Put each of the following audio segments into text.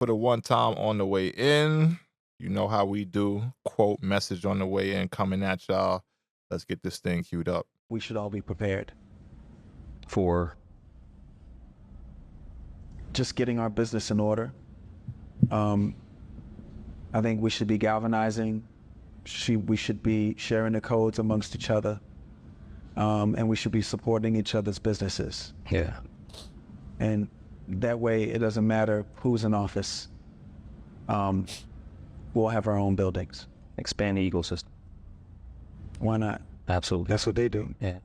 for the one time on the way in. You know how we do. Quote, message on the way in coming at y'all. Let's get this thing queued up. We should all be prepared for just getting our business in order. I think we should be galvanizing. We should be sharing the codes amongst each other. And we should be supporting each other's businesses. Yeah. And that way, it doesn't matter who's in office. We'll have our own buildings. Expand the ecosystem. Why not? Absolutely. That's what they do. Yeah.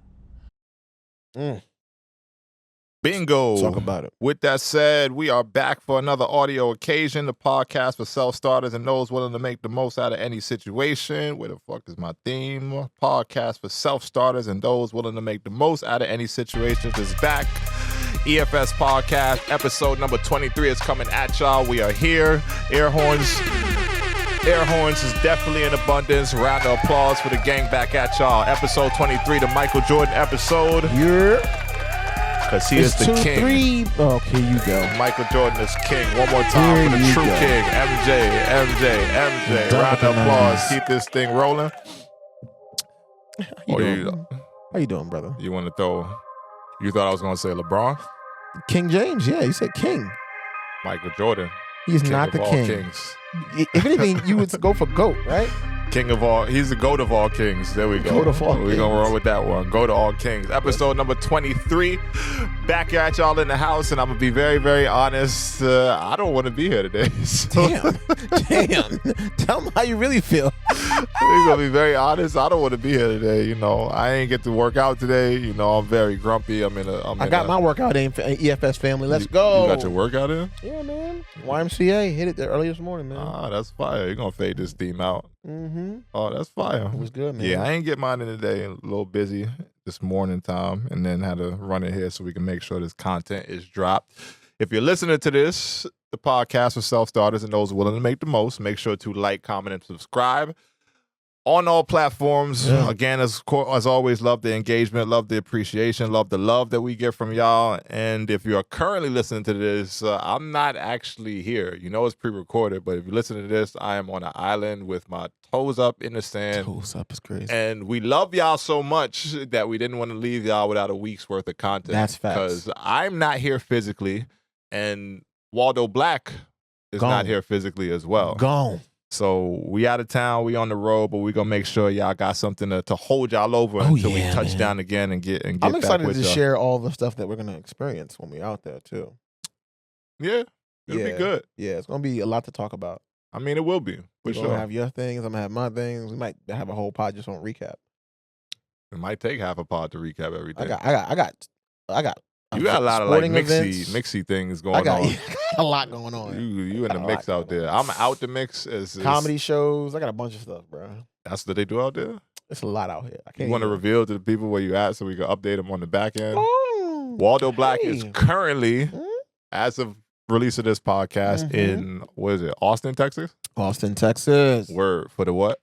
Bingo. Talk about it. With that said, we are back for another audio occasion, the podcast for self-starters and those willing to make the most out of any situation. Where the fuck is my theme? Podcast for self-starters and those willing to make the most out of any situation is back. EFS podcast, episode number 23 is coming at y'all. We are here. Air horns is definitely in abundance. Round of applause for the gang back at y'all. Episode 23, the Michael Jordan episode. Yeah. Because he is the king. Okay, you go. Michael Jordan is king. One more time Here for the you true go. king. MJ. Round of applause. Keep this thing rolling. How you doing, brother? You want to throw... You thought I was going to say LeBron? King James, yeah, you said king. Michael Jordan. He's King not of the all king. kings. If anything, you would go for GOAT, right? King of all, he's the GOAT of all kings. There we go. GOAT of all We're kings. going to roll with that one. GOAT of all kings. Episode number 23. Back at y'all in the house, and I'm going to be very, very honest. I don't want to be here today. So Damn. Tell them how you really feel. we're going to be very honest. I don't want to be here today. You know, I ain't get to work out today. You know, I'm very grumpy. I got my workout in for EFS family. Let's go. You got your workout in? Yeah, man. YMCA hit it there early this morning, man. Ah, that's fire. You're going to fade this theme out. Mm-hmm. Oh, that's fire. It was good, man. Yeah, I ain't get mine in today. A little busy this morning time, and then had to run it here so we can make sure this content is dropped. If you're listening to this, the podcast for self-starters and those willing to make the most, make sure to like, comment, and subscribe on all platforms. Yeah. Again, as always, love the engagement, love the appreciation, love the love that we get from y'all. And if you are currently listening to this, I'm not actually here. You know it's pre-recorded, but if you listen to this, I am on an island with my toes up in the sand. Toes up is crazy. And we love y'all so much that we didn't want to leave y'all without a week's worth of content. That's facts. Because I'm not here physically, and Waldo Black is Gone. not here physically as well. Gone. So we out of town, we on the road, but we gonna make sure y'all got something to hold y'all over until we touch man. down again and get I'm back excited with to y'all. share all the stuff that we're gonna experience when we're out there too. Yeah, it'll be good. Yeah, it's gonna be a lot to talk about. I mean, it will be for You're sure. gonna have your things. I'm gonna have my things. We might have a whole pod just on recap. It might take half a pod to recap everything. I got. You got a lot of like sporting events. mixy things going I got on. a lot going on. You in the Got a mix lot out going there. on. I'm out the mix. As Comedy shows. I got a bunch of stuff, bro. That's what they do out there. It's a lot out here. I can't. You want to even- reveal to the people where you at so we can update them on the back end. Oh, Waldo Black hey. is currently, Mhm. as of release of this podcast, in what is it, Austin, Texas? Austin, Texas. Word for the what?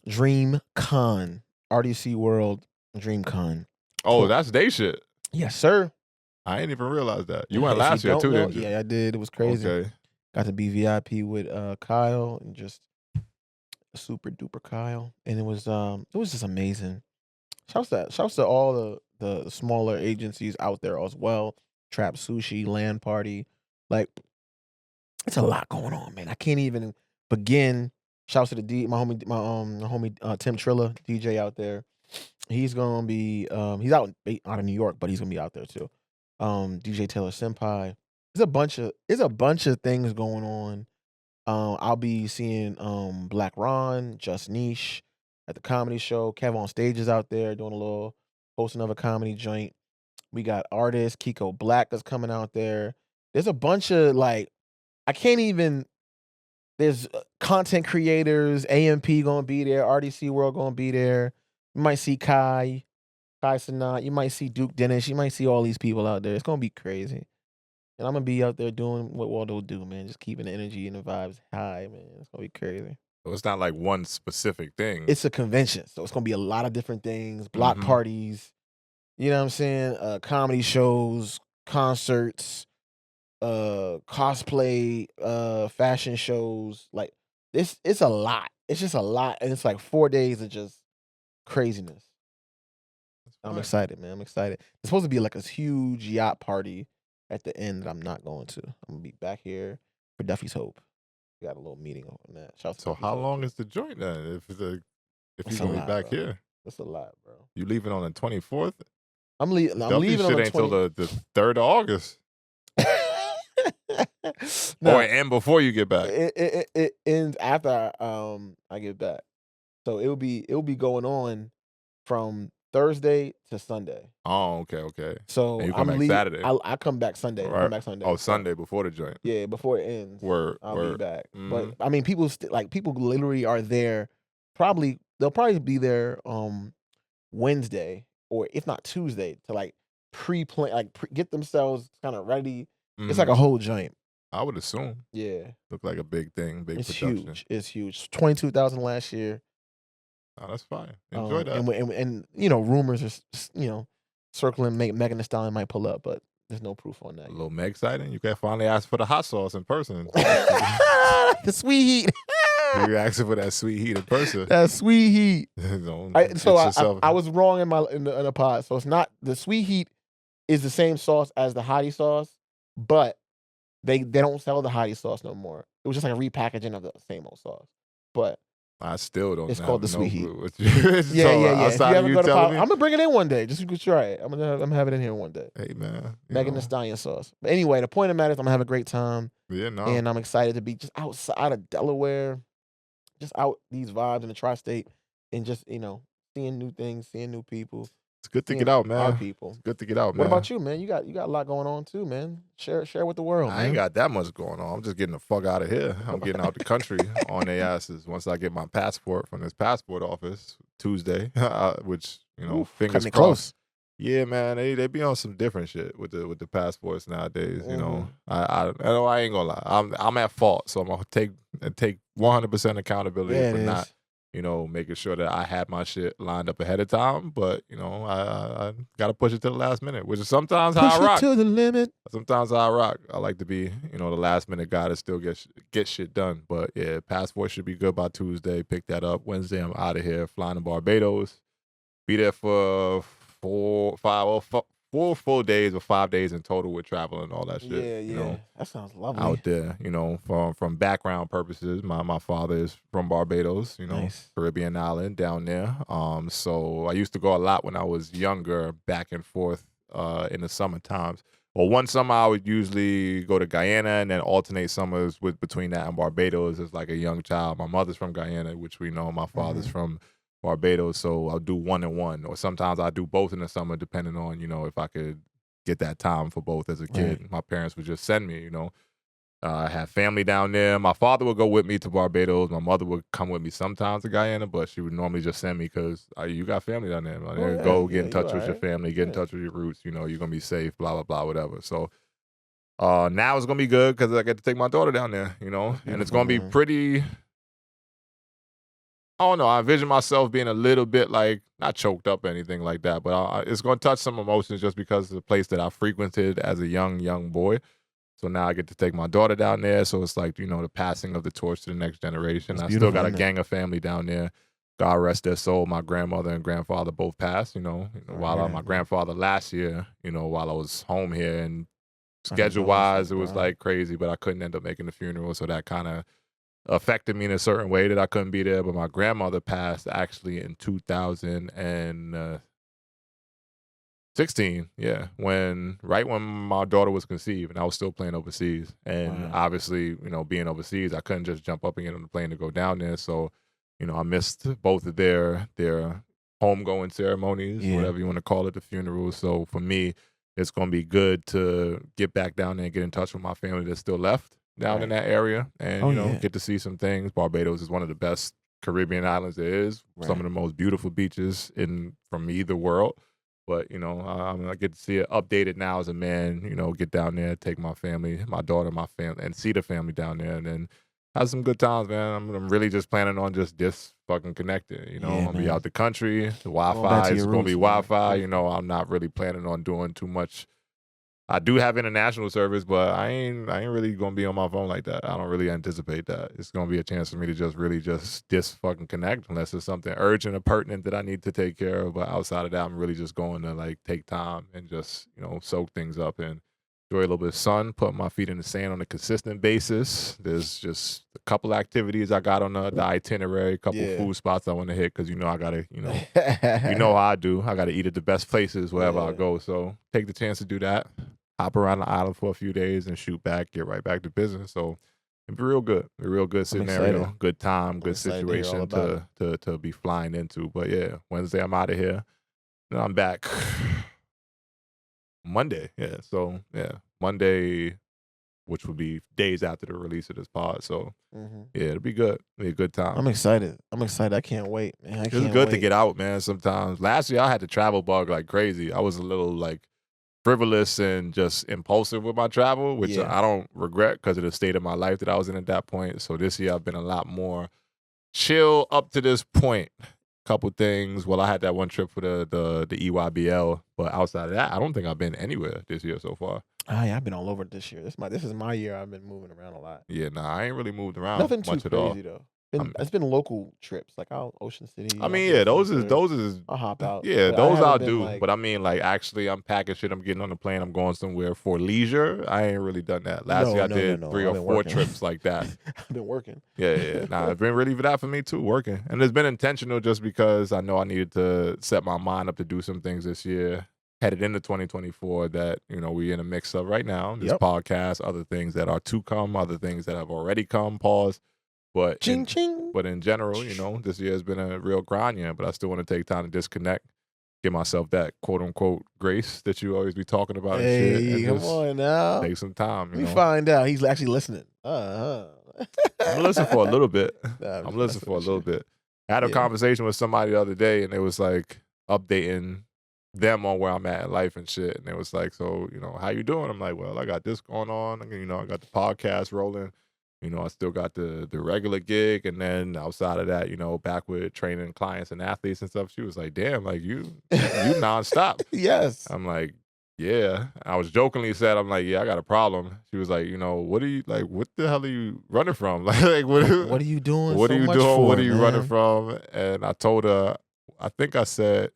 Dream Con. RDC World Dream Con. Oh, that's day shit. Yes, sir. I ain't even realized that. You went If last year don't too, know- didn't you? Yeah, I did. It was crazy. Okay. Got to be VIP with Kyle and just super duper Kyle, and it was just amazing. Shouts to all the smaller agencies out there as well. Trap Sushi, Land Party, like it's a lot going on, man. I can't even begin. Shouts to the my homie Tim Trilla, DJ out there. He's gonna be he's out of New York, but he's gonna be out there too. DJ Taylor Senpai. There's a bunch of things going on. I'll be seeing Black Ron, Just Niche at the comedy show. Kev on Stage is out there doing a little hosting of a comedy joint. We got artists, Kiko Black is coming out there. There's a bunch of like I can't even. There's content creators, AMP gonna be there, RDC World gonna be there. You might see Kai Sanat, you might see Duke Dennis, you might see all these people out there. It's gonna be crazy. And I'm gonna be out there doing what Waldo do, man. Just keeping the energy and the vibes high, man. It's gonna be crazy. So it's not like one specific thing. It's a convention, so it's gonna be a lot of different things, block Mhm. parties, you know what I'm saying? Comedy shows, concerts, cosplay, fashion shows. Like it's a lot. It's just a lot, and it's like 4 days of just craziness. I'm excited, man. I'm excited. It's supposed to be like a huge yacht party at the end that I'm not going to. I'm gonna be back here for Duffy's Hope. We got a little meeting on that. Shout out to So Duffy's how Hope. long is the joint then? If you're It's a gonna be lot, back bro. here, That's a lot, bro. you leaving on the 24th? I'm leaving. I'm Duffy leaving on shit the ain't till 20. the 3rd of August. No, Or and before you get back. it ends after I get back. So it'll be going on from Thursday to Sunday. Oh, okay. So And you come I'm back Saturday. I come back Sunday. I Right. come back Sunday. Oh, So, Sunday before the joint. yeah, before it ends. I'll be back. But I mean, people people literally are there. They'll probably be there Wednesday or if not Tuesday to like pre-plan, get themselves kind of ready. It's like a whole joint. I would assume. Yeah, Look like a big thing, big it's production. huge. It's huge. 22,000 last year. Oh, that's fine. Enjoy that. And rumors are circling. Megan Thee Stallion might pull up, but there's no proof on that. A little Meg sighting. You can finally ask for the hot sauce in person. The sweet heat. You're asking for that sweet heat in person. That sweet heat. So I was wrong in the pod. So it's not the sweet heat is the same sauce as the hottie sauce, but they don't sell the hottie sauce no more. It was just like a repackaging of the same old sauce. But I still don't. It's called the sweet heat. Yeah. If you ever go to pod, I'm gonna bring it in one day. Just to try it. I'm gonna have it in here one day. Hey man, Megan Thee Stallion sauce. But anyway, the point of the matter is I'm gonna have a great time. Yeah, no. And I'm excited to be just outside of Delaware, just out these vibes in the tri-state, and just seeing new things, seeing new people. It's good to seeing get out, Our man. people. It's good to get out, man. What about you, man? You got a lot going on too, man. Share with the world. I ain't got that much going on. I'm just getting the fuck out of here. I'm getting out the country on their asses once I get my passport from this passport office Tuesday, which fingers cutting it crossed. close. Yeah, man, they be on some different shit with the passports nowadays. Mhm. I ain't gonna lie. I'm at fault, so I'm gonna take 100% accountability for not making sure that I had my shit lined up ahead of time. But I gotta push it to the last minute, which is sometimes how I rock. Push it to the limit. Sometimes I rock. I like to be the last minute guy to still get shit done. But yeah, passport should be good by Tuesday. Pick that up Wednesday. I'm out of here, flying to Barbados. Be there for 4 full days or 5 days in total with travel and all that shit. Yeah. That sounds lovely. Out there, from background purposes. My father is from Barbados, Nice. Caribbean island down there. So I used to go a lot when I was younger, back and forth in the summer times. Well, one summer I would usually go to Guyana and then alternate summers between that and Barbados as like a young child. My mother's from Guyana, which we know. My father's from Barbados, so I'll do 1 and 1, or sometimes I'll do both in the summer, depending on if I could get that time for both as a kid. Right. My parents would just send me. I have family down there. My father would go with me to Barbados. My mother would come with me sometimes to Guyana, but she would normally just send me because you got family down there. Man. Go get in touch with your family, get in touch with your roots. You're gonna be safe. Blah blah blah, whatever. So now it's gonna be good because I get to take my daughter down there. And it's gonna be pretty. I don't know. I envision myself being a little bit not choked up or anything like that, but it's going to touch some emotions just because it's a place that I frequented as a young boy. So now I get to take my daughter down there. So it's like, the passing of the torch to the next generation. That's I still got a beautiful, gang of family down there. God rest their soul. My grandmother and grandfather both passed, while my grandfather last year, while I was home here, and schedule-wise, it was crazy, but I couldn't end up making the funeral. So that kind of affected me in a certain way that I couldn't be there. But my grandmother passed actually in 2016, right when my daughter was conceived, and I was still playing overseas. And obviously, being overseas, I couldn't just jump up and get on the plane to go down there. So, I missed both of their homegoing ceremonies, whatever you want to call it, the funerals. So for me, it's going to be good to get back down there and get in touch with my family that's still left down in that area, and get to see some things. Barbados is one of the best Caribbean islands there is. Some of the most beautiful beaches from either world. But I get to see it updated now as a man. Get down there, take my family, my daughter, my family, and see the family down there, and then have some good times, man. I'm really just planning on just this fucking connecting. I'm gonna be out the country. The Wi-Fi is gonna be Wi-Fi. I'm not really planning on doing too much I do have international service, but I ain't really gonna be on my phone like that. I don't really anticipate that. It's gonna be a chance for me to just really just fucking connect unless it's something urgent or pertinent that I need to take care of. But outside of that, I'm really just going to like take time and just, you know, soak things up and enjoy a little bit of sun, put my feet in the sand on a consistent basis. There's just a couple activities I got on the itinerary, a couple food spots I want to hit because, you know, I got to, you know, you know how I do. I got to eat at the best places wherever I go. So take the chance to do that. Hop around the island for a few days and shoot back, get right back to business. So it'd be real good. A real good scenario, good time, good situation to be flying into. But yeah, Wednesday I'm out of here. Then I'm back Monday. Yeah. So yeah, Monday, which would be days after the release of this pod. So yeah, it'll be good. It'll be a good time. I'm excited. I can't wait, man. It's good to get out, man. Sometimes last year I had to travel bug like crazy. I was a little like frivolous and just impulsive with my travel, which I don't regret because of the state of my life that I was in at that point. So this year I've been a lot more chill up to this point. Couple things. Well, I had that one trip for the EYBL, but outside of that, I don't think I've been anywhere this year so far. Oh, yeah, I've been all over this year. This is my year. I've been moving around a lot. Yeah, nah, I ain't really moved around Nothing much too at all. crazy though. It's been local trips, like out Ocean City. I mean, yeah, those is I'll hop out. Yeah, those I'll do. Like, but I mean, like actually, I'm packing shit. I'm getting on the plane. I'm going somewhere for leisure. I ain't really done that. Last year I did 3 or 4 trips like that. I've been working. Yeah. Nah, it's been really for that for me too, working. And it's been intentional just because I know I needed to set my mind up to do some things this year, headed into 2024 that, you know, we're in a mix of right now. This podcast, other things that are to come, other things that have already come, pause. But ching. But in general, you know, this year has been a real grind year, but I still want to take time to disconnect, give myself that quote unquote grace that you always be talking about. Hey, and shit, and come on now. Take some time. Let me find out he's actually listening. I'm listening for a little bit. I'm listening for a little bit. I had a conversation with somebody the other day, and it was like updating them on where I'm at in life and shit. And it was like, so, you know, how you doing? I'm like, well, I got this going on. You know, I got the podcast rolling. You know, I still got the regular gig, and then outside of that, you know, back with training clients and athletes and stuff. She was like, "Damn, like you nonstop." Yes. I'm like, "Yeah." I was jokingly said, "I'm like, yeah, I got a problem." She was like, "You know, what the hell are you running from? like what are you doing? What are you doing? What are you running from?" And I told her, I think I said,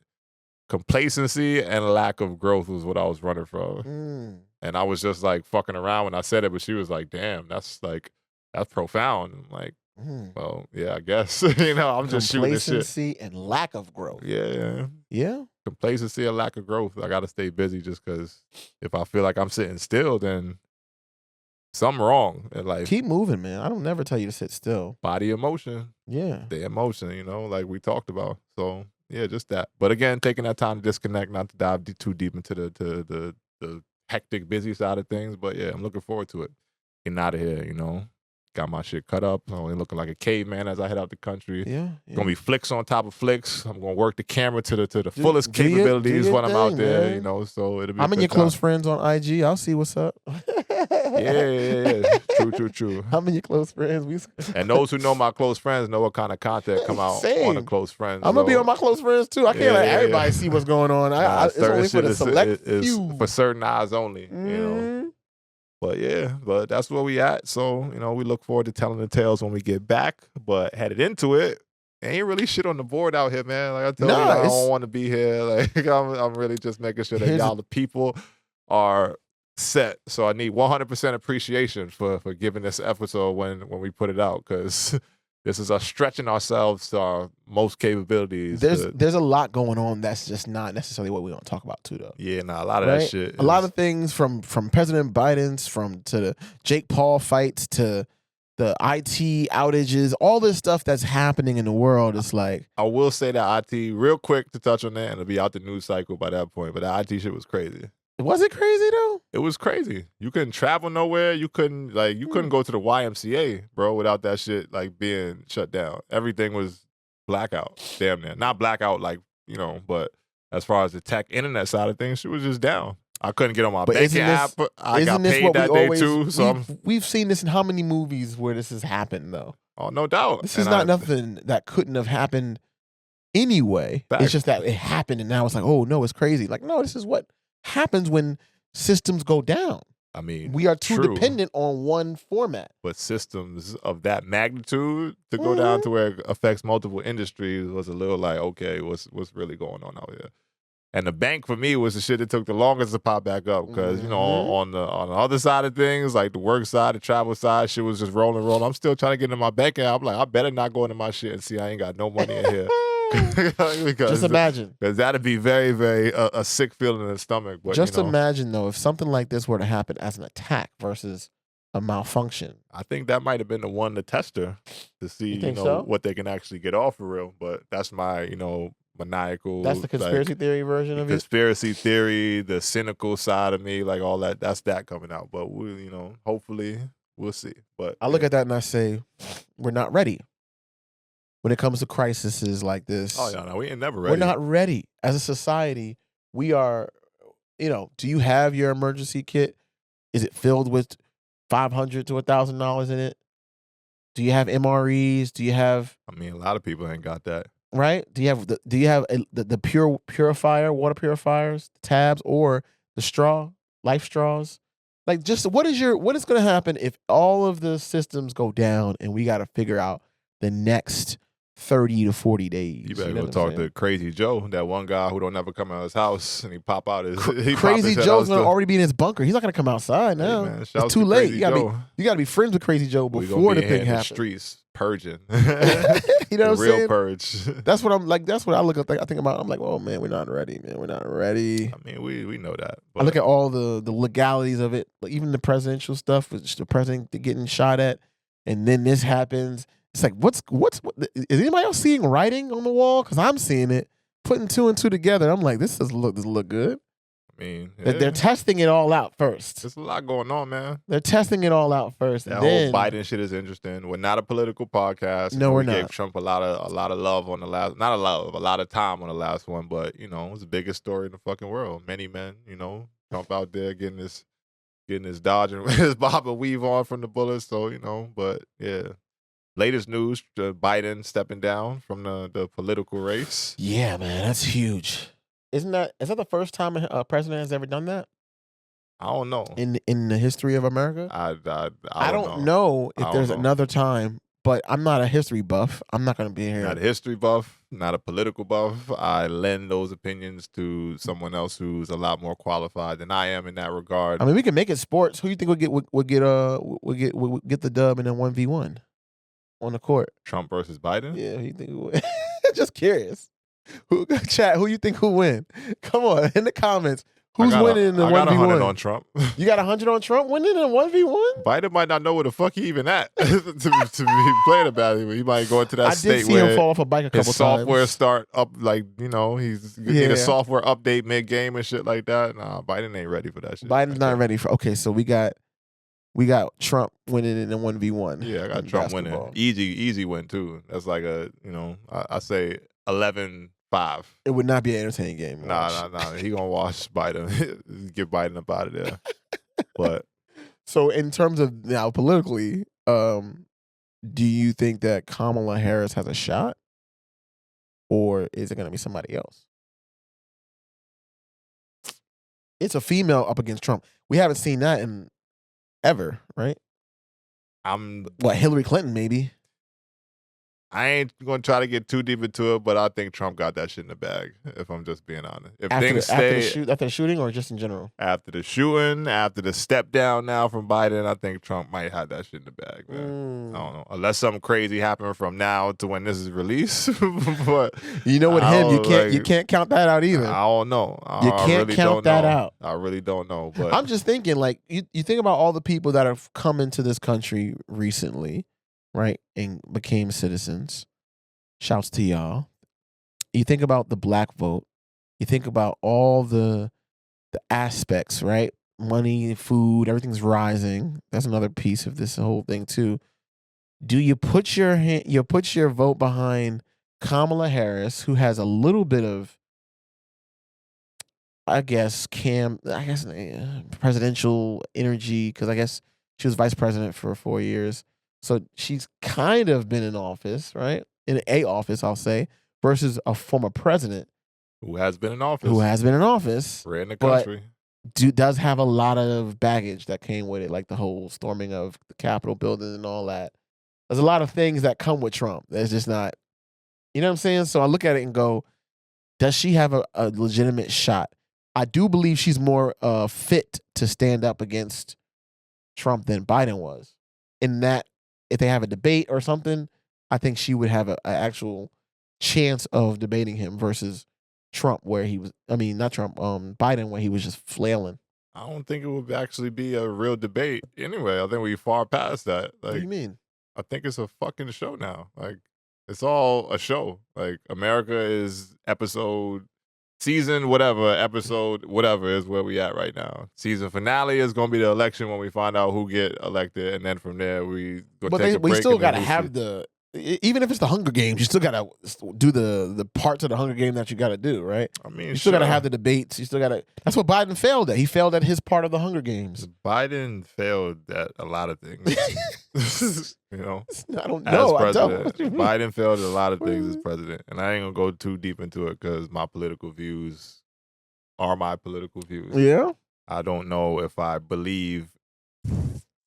complacency and lack of growth was what I was running from. And I was just like fucking around when I said it, but she was like, "Damn, that's profound." I'm like, well, yeah, I guess. You know, I'm just shooting this shit. Complacency and lack of growth. Yeah. Complacency and lack of growth. I got to stay busy just because if I feel like I'm sitting still, then something wrong in life. Keep moving, man. I don't never tell you to sit still. Body emotion. Yeah. The emotion, you know, like we talked about. So, yeah, just that. But again, taking that time to disconnect, not to dive too deep into the hectic, busy side of things. But yeah, I'm looking forward to it. Getting out of here, you know. Got my shit cut up. I'm only looking like a caveman as I head out the country. Yeah. Gonna be flicks on top of flicks. I'm gonna work the camera to the fullest capabilities when I'm out there, man. You know. So it'll be. I'm in your close friends on IG. I'll see what's up. Yeah. True. I'm in your close friends. And those who know my close friends know what kind of content come out on the close friends. I'm gonna be on my close friends too. I can't let everybody see what's going on. It's only for the select few. For certain eyes only. You know. But that's where we at. So, you know, we look forward to telling the tales when we get back. But headed into it, ain't really shit on the board out here, man. Like I told you, I don't want to be here. Like I'm really just making sure that y'all, the people, are set. So I need 100% appreciation for giving this episode when we put it out, because this is us stretching ourselves to our most capabilities. There's a lot going on that's just not necessarily what we want to talk about too, though. Yeah, a lot of that shit. A lot of things from President Biden's, to the Jake Paul fights to the IT outages, all this stuff that's happening in the world. It's like, I will say that IT, real quick to touch on that, and it'll be out the news cycle by that point. But the IT shit was crazy. Was it crazy though? It was crazy. You couldn't travel nowhere. You couldn't go to the YMCA, bro, without that shit like being shut down. Everything was blackout, damn near. Not blackout like, you know, but as far as the tech internet side of things, she was just down. I couldn't get on my banking app. I got paid that day too. So we've seen this in how many movies where this has happened though? Oh, no doubt. This is not nothing that couldn't have happened anyway. It's just that it happened and now it's like, oh no, it's crazy. Like, no, this is what happens when systems go down. I mean, We are too true, dependent on one format. but systems of that magnitude to go down to where it affects multiple industries was a little like, okay, what's really going on out here? And the bank for me was the shit that took the longest to pop back up because you know on the other side of things, like the work side, the travel side, shit was just rolling. I'm still trying to get into my bank account. I'm like, I better not go into my shit and see I ain't got no money in here. Just imagine, because that'd be very, very a sick feeling in the stomach. But just you know, imagine though, if something like this were to happen as an attack versus a malfunction. I think that might have been the one to test her to see think so? what they can actually get off for real. But that's my maniacal. That's the conspiracy theory version of it. Conspiracy theory, the cynical side of me, like all that. That's that coming out. But we, hopefully we'll see. But I look at that and I say, we're not ready. When it comes to crises like this, oh yeah, no, we ain't never ready. we're not ready as a society. We are, do you have your emergency kit? Is it filled with $500 to $1,000 in it? Do you have MREs? Do you have? I mean, a lot of people ain't got that. Right? Do you have the purifier, water purifiers, tabs, or the life straws? Like, just what is going to happen if all of the systems go down and we got to figure out the next 30 to 40 days? You better know go what I'm talk saying? to Crazy Joe, that one guy who don't ever come out of his house, and he pop out his. Crazy Joe's gonna already be in his bunker. He's not gonna come outside now. Hey, man, it's shouts too to late. Crazy You gotta be friends with Crazy Joe We before gonna the be here thing in the happens. streets purging. You know what I'm Real saying? purge. That's what I'm like. That's what I look at. I think about. I'm like, oh man, we're not ready, man. We're not ready. I mean, we know that. I look at all the legalities of it, like even the presidential stuff, with the president getting shot at, and then this happens. It's like, what is anybody else seeing writing on the wall? Because I'm seeing it, putting two and two together. I'm like, this doesn't look good. I mean, They're testing it all out first. There's a lot going on, man. They're testing it all out first. That and then, whole Biden shit is interesting. We're not a political podcast. No, we're we gave not. Trump a lot of love on the last, not a lot of time on the last one, but it was the biggest story in the fucking world. Many men, Trump out there getting his dodge and his bob and weave on from the bullets. So but yeah. Latest news: Biden stepping down from the political race. Yeah, man, that's huge. Is that the first time a president has ever done that I don't know. in the history of America? I don't know if I there's don't know. another time, but I'm not a history buff. I'm not going to be here. Not a history buff, not a political buff. I lend those opinions to someone else who's a lot more qualified than I am in that regard. I mean, we can make it sports. Who you think would get the dub in a 1v1 on the court? Trump versus Biden? Yeah, who you think would? Just curious. Who you think who win? Come on, in the comments. Who's winning in the 1v1? I got 100 on Trump. You got 100 on Trump winning in a 1v1? Biden might not know where the fuck he even at to be playing about it. He might go into that I state did see where him fall off a bike a couple his software times. start up, like, he's need a software update mid-game and shit like that. Nah, Biden ain't ready for that shit. Biden's not ready for. Okay, so we got Trump winning in a 1v1. Yeah, I got Trump winning. Easy win too. That's like I say 11-5. It would not be an entertaining game. to watch. Nah. He gonna wash Biden. Get Biden up out of there. But So in terms of now politically, do you think that Kamala Harris has a shot, or is it going to be somebody else? It's a female up against Trump. We haven't seen that in ever, right? Hillary Clinton maybe. I ain't gonna try to get too deep into it, but I think Trump got that shit in the bag. If I'm just being honest, if After things after the shooting, or just in general? after the shooting, after the step down now from Biden, I think Trump might have that shit in the bag, man. I don't know, unless something crazy happened from now to when this is released. But You know, with him, you can't count that out either. I don't know. You can't count that out. I really don't know. But I'm just thinking, like, you think about all the people that have come into this country recently, right, and became citizens. Shouts to y'all. You think about the black vote. You think about all the aspects, right? Money, food, everything's rising. That's another piece of this whole thing too. Do you put your vote behind Kamala Harris, who has a little bit of, presidential energy, because I guess she was vice president for 4 years. So she's kind of been in office, right? In a office, I'll say, versus a former president who has been in office? who has been in office. Ran the but country. does have a lot of baggage that came with it, like the whole storming of the Capitol building and all that. There's a lot of things that come with Trump. That's just not, you know what I'm saying? So I look at it and go, does she have a legitimate shot? I do believe she's more fit to stand up against Trump than Biden was. In that, if they have a debate or something, I think she would have an actual chance of debating him versus Trump, where he was, I mean, not Trump, Biden, where he was just flailing. I don't think it would actually be a real debate anyway. I think we far past that. Like, What do you mean? I think it's a fucking show now. Like, it's all a show. Like, America is season whatever, episode whatever is where we at right now. Season finale is going to be the election when we find out who get elected, and then from there we go take a break. We still got to to have even if it's the Hunger Games, you still got to do the parts of the Hunger Game that you got to do, right? I mean, you still got to have the debates. You still got to. That's what Biden failed at. He failed at his part of the Hunger Games. Biden failed at a lot of things. You know, I don't know. As president, Biden failed at a lot of things as president, and I ain't gonna go too deep into it because my political views are my political views. Yeah, I don't know if I believe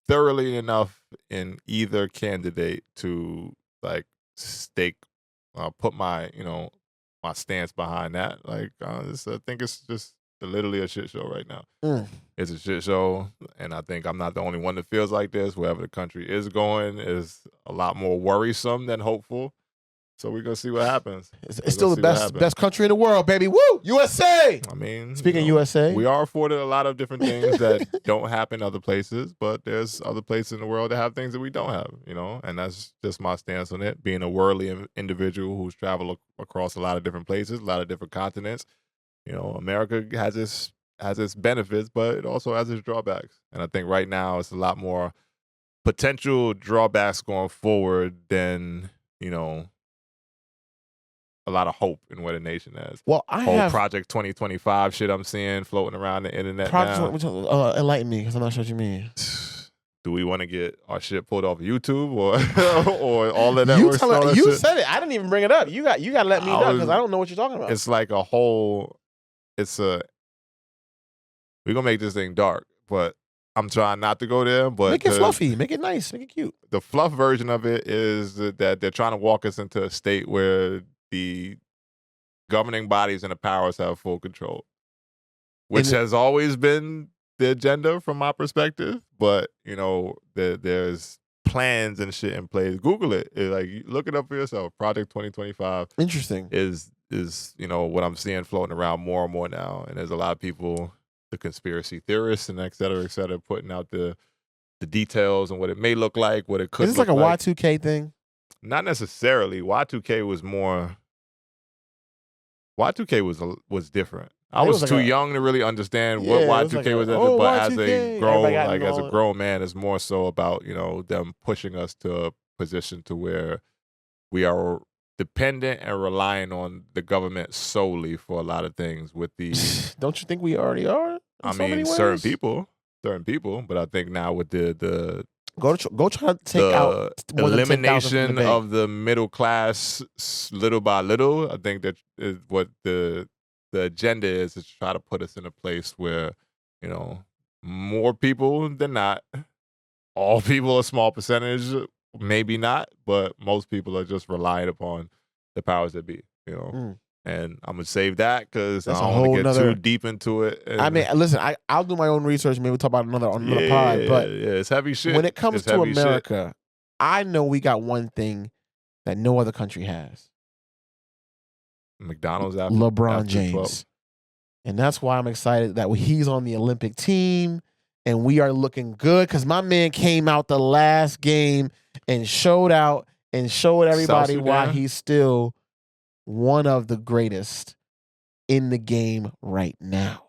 thoroughly enough in either candidate to like put my my stance behind that. Like I think it's just literally a shit show right now. It's a shit show, and I think I'm not the only one that feels like this. Wherever the country is going is a lot more worrisome than hopeful. So we're gonna see what happens. It's still the best country in the world, baby. Woo! USA! I mean, speaking of USA, we are afforded a lot of different things that don't happen other places, but there's other places in the world that have things that we don't have, and that's just my stance on it. Being a worldly individual who's traveled across a lot of different places, a lot of different continents, America has its benefits, but it also has its drawbacks. And I think right now it's a lot more potential drawbacks going forward than, a lot of hope in what a nation has. Well, Project 2025 shit I'm seeing floating around the internet now. Enlighten me, because I'm not sure what you mean. Do we want to get our shit pulled off of YouTube or all of that? You said it. I didn't even bring it up. You got to let me know because I don't know what you're talking about. It's like we're gonna make this thing dark, but I'm trying not to go there. But make it fluffy, make it nice, make it cute. The fluff version of it is that they're trying to walk us into a state where the governing bodies and the powers have full control, which has always been the agenda from my perspective. But there's plans and shit in place. Google it. Like, look it up for yourself. Project 2025. Interesting. Is what I'm seeing floating around more and more now, and there's a lot of people, the conspiracy theorists and et cetera, putting out the details and what it may look like, what it could. Is this like a Y2K thing? Not necessarily. Y2K was more. Y2K was different. I was too young to really understand what Y2K was, but Y2K. As a grown man, it's more so about them pushing us to a position to where we are dependent and relying on the government solely for a lot of things. With the don't you think we already are? I mean, certain people, but I think now with the Go try to take out elimination of the middle class little by little. I think that is what the agenda is to try to put us in a place where, more people than not, all people, a small percentage, maybe not, but most people are just relying upon the powers that be, And I'm gonna save that because I don't want to get too deep into it. I mean, listen, I'll do my own research. Maybe we'll talk about another pod. But it's heavy shit. When it comes to America, I know we got one thing that no other country has. McDonald's LeBron James. 12. And that's why I'm excited that he's on the Olympic team and we are looking good because my man came out the last game and showed out and showed everybody why he's still one of the greatest in the game right now.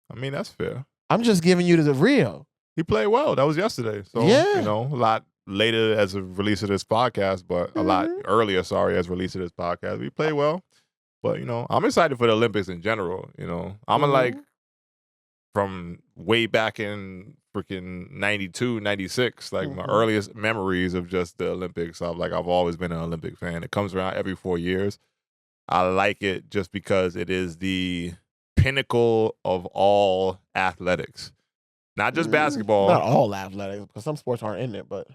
I mean, that's fair. I'm just giving you the real. He played well. That was yesterday. So, a lot later as a release of this podcast, but a lot earlier, as release of this podcast. We played well. But, I'm excited for the Olympics in general. I'm like, from way back in freaking 92, 96, like my earliest memories of just the Olympics. I've always been an Olympic fan. It comes around every 4 years. I like it just because it is the pinnacle of all athletics. Not just basketball. Not all athletics, because some sports aren't in it, but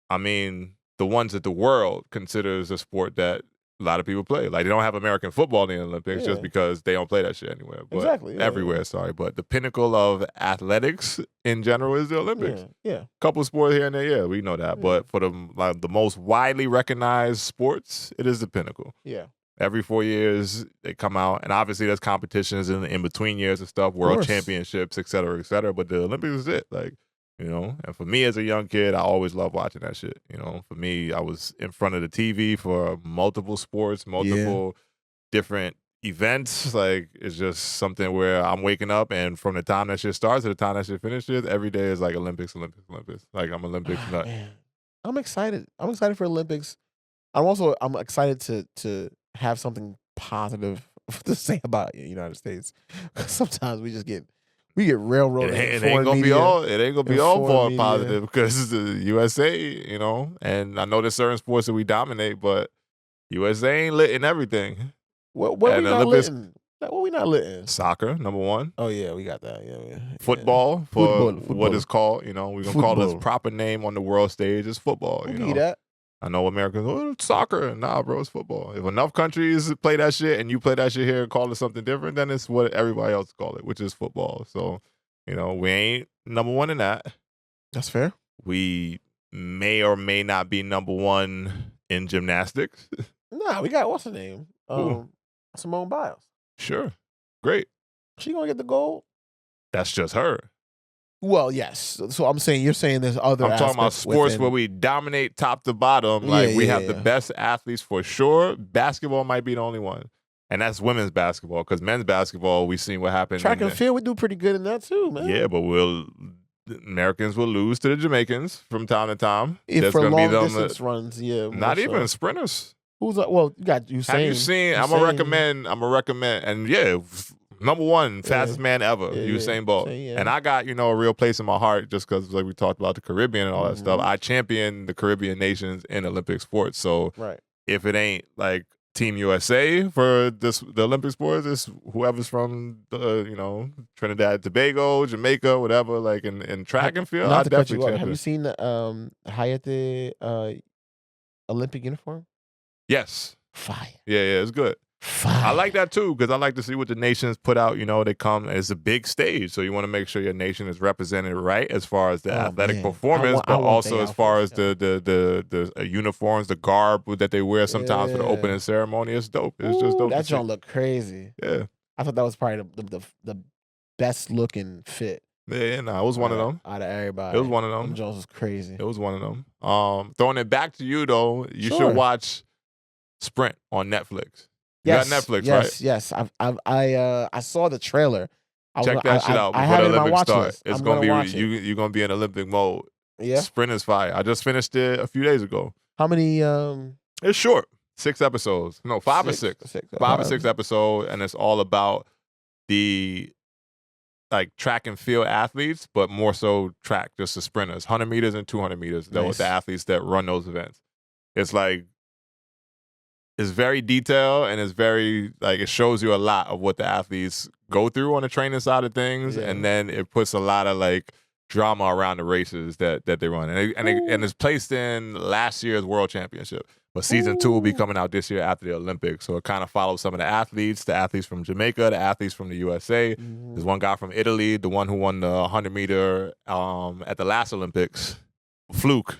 I mean, the ones that the world considers a sport that a lot of people play. Like, they don't have American football in the Olympics just because they don't play that shit anywhere. But exactly. everywhere, sorry. But the pinnacle of athletics in general is the Olympics. Yeah. Couple sports here and there, yeah, we know that. But for the most widely recognized sports, it is the pinnacle. Yeah. Every 4 years, they come out. And obviously, there's competitions in between years and stuff, world championships, et cetera, et cetera. But the Olympics is it. Like, you know, and for me as a young kid, I always loved watching that shit. You know, for me, I was in front of the TV for multiple sports, multiple different events. Like, it's just something where I'm waking up, and from the time that shit starts to the time that shit finishes, every day is like Olympics. Like, I'm Olympics nut. Man. I'm excited. I'm excited for Olympics. I'm excited to have something positive to say about the United States. Sometimes we get railroaded. It ain't gonna be all positive because it's the USA, you know. And I know there's certain sports that we dominate, but USA ain't lit in everything. What we not lit in? What we not lit in? Soccer, number one. Oh yeah, we got that. Yeah. Football, what is called, you know, we're gonna call its proper name on the world stage is football. We'll you know that. I know Americans, it's soccer. Nah, bro, it's football. If enough countries play that shit and you play that shit here and call it something different, then it's what everybody else call it, which is football. So, you know, we ain't number one in that. That's fair. We may or may not be number one in gymnastics. Nah, we got, what's her name? Simone Biles. Sure. Great. She gonna get the gold? That's just her. Well, yes. So I'm saying, you're saying there's other I'm talking about sports where we dominate top to bottom. Like, we have the best athletes for sure. Basketball might be the only one. And that's women's basketball, because men's basketball, we've seen what happened. Track and field, we do pretty good in that too, man. Yeah, but Americans will lose to the Jamaicans from time to time. If for long distance runs, not even sprinters. Who's you got Usain. Have you seen? I'm gonna recommend, and number one fastest man ever, Usain Bolt. And I got, a real place in my heart just because, like we talked about the Caribbean and all that stuff. I champion the Caribbean nations in Olympic sports. So if it ain't like Team USA for the Olympic sports, it's whoever's from Trinidad, Tobago, Jamaica, whatever. Like in track and field, I definitely champion. Have you seen the Hayate Olympic uniform? Yes. Fire. Yeah, it's good. Fire. I like that too, because I like to see what the nations put out. They come, it's a big stage, so you want to make sure your nation is represented right as far as the athletic performance, but also as far as the uniforms, the garb that they wear sometimes for the opening ceremony. It's dope. It's just dope. That don't look crazy. Yeah, I thought that was probably the best looking fit. Yeah, it was one of them. Out of everybody. It was one of them. Jones was crazy. It was one of them. Throwing it back to you though, you should watch Sprint on Netflix. You got Netflix, right? Yes. I saw the trailer. Check that shit out before the Olympics start. It's gonna be you're gonna be in Olympic mode. Yeah. Sprint is fire. I just finished it a few days ago. How many? It's short. 6 episodes. No, 5 or 6. 5 or 6 episodes, and it's all about the track and field athletes, but more so track, just the sprinters, 100 meters and 200 meters. Nice. The athletes that run those events. It's very detailed, and it's very it shows you a lot of what the athletes go through on the training side of things, and then it puts a lot of drama around the races that they run, and it's placed in last year's World Championship. But season 2 will be coming out this year after the Olympics, so it kind of follows some of the athletes from Jamaica, the athletes from the USA. There's one guy from Italy, the one who won the 100 meter at the last Olympics, Fluke.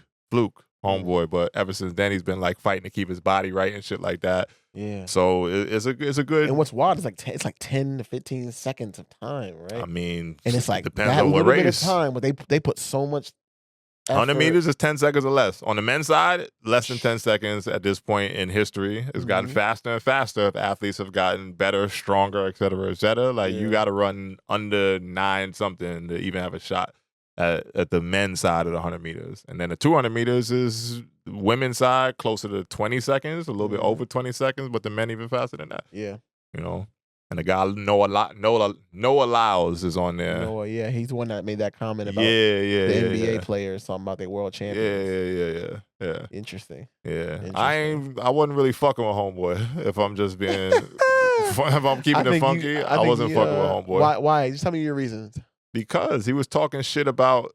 Homeboy, but ever since then he's been fighting to keep his body right and shit like that. Yeah. So it's a good. And what's wild is it's like 10 to 15 seconds of time, right? I mean, and it's depends that on what little race. Bit of time, but they put so much. 100 meters is 10 seconds or less. On the men's side, less than 10 seconds at this point in history. It's gotten faster and faster. If athletes have gotten better, stronger, et cetera, et cetera. You got to run under 9 something to even have a shot at the men's side of the 100 meters. And then the 200 meters is women's side, closer to 20 seconds, a little bit over 20 seconds, but the men even faster than that. Yeah. And the guy Noah Lyles is on there. Noah, yeah, he's the one that made that comment about the NBA players, something about their world champions. Yeah. Interesting. Yeah. I wasn't really fucking with homeboy, if I'm just being If I'm keeping it funky, I wasn't fucking with homeboy. Why? Just tell me your reasons. Because he was talking shit about,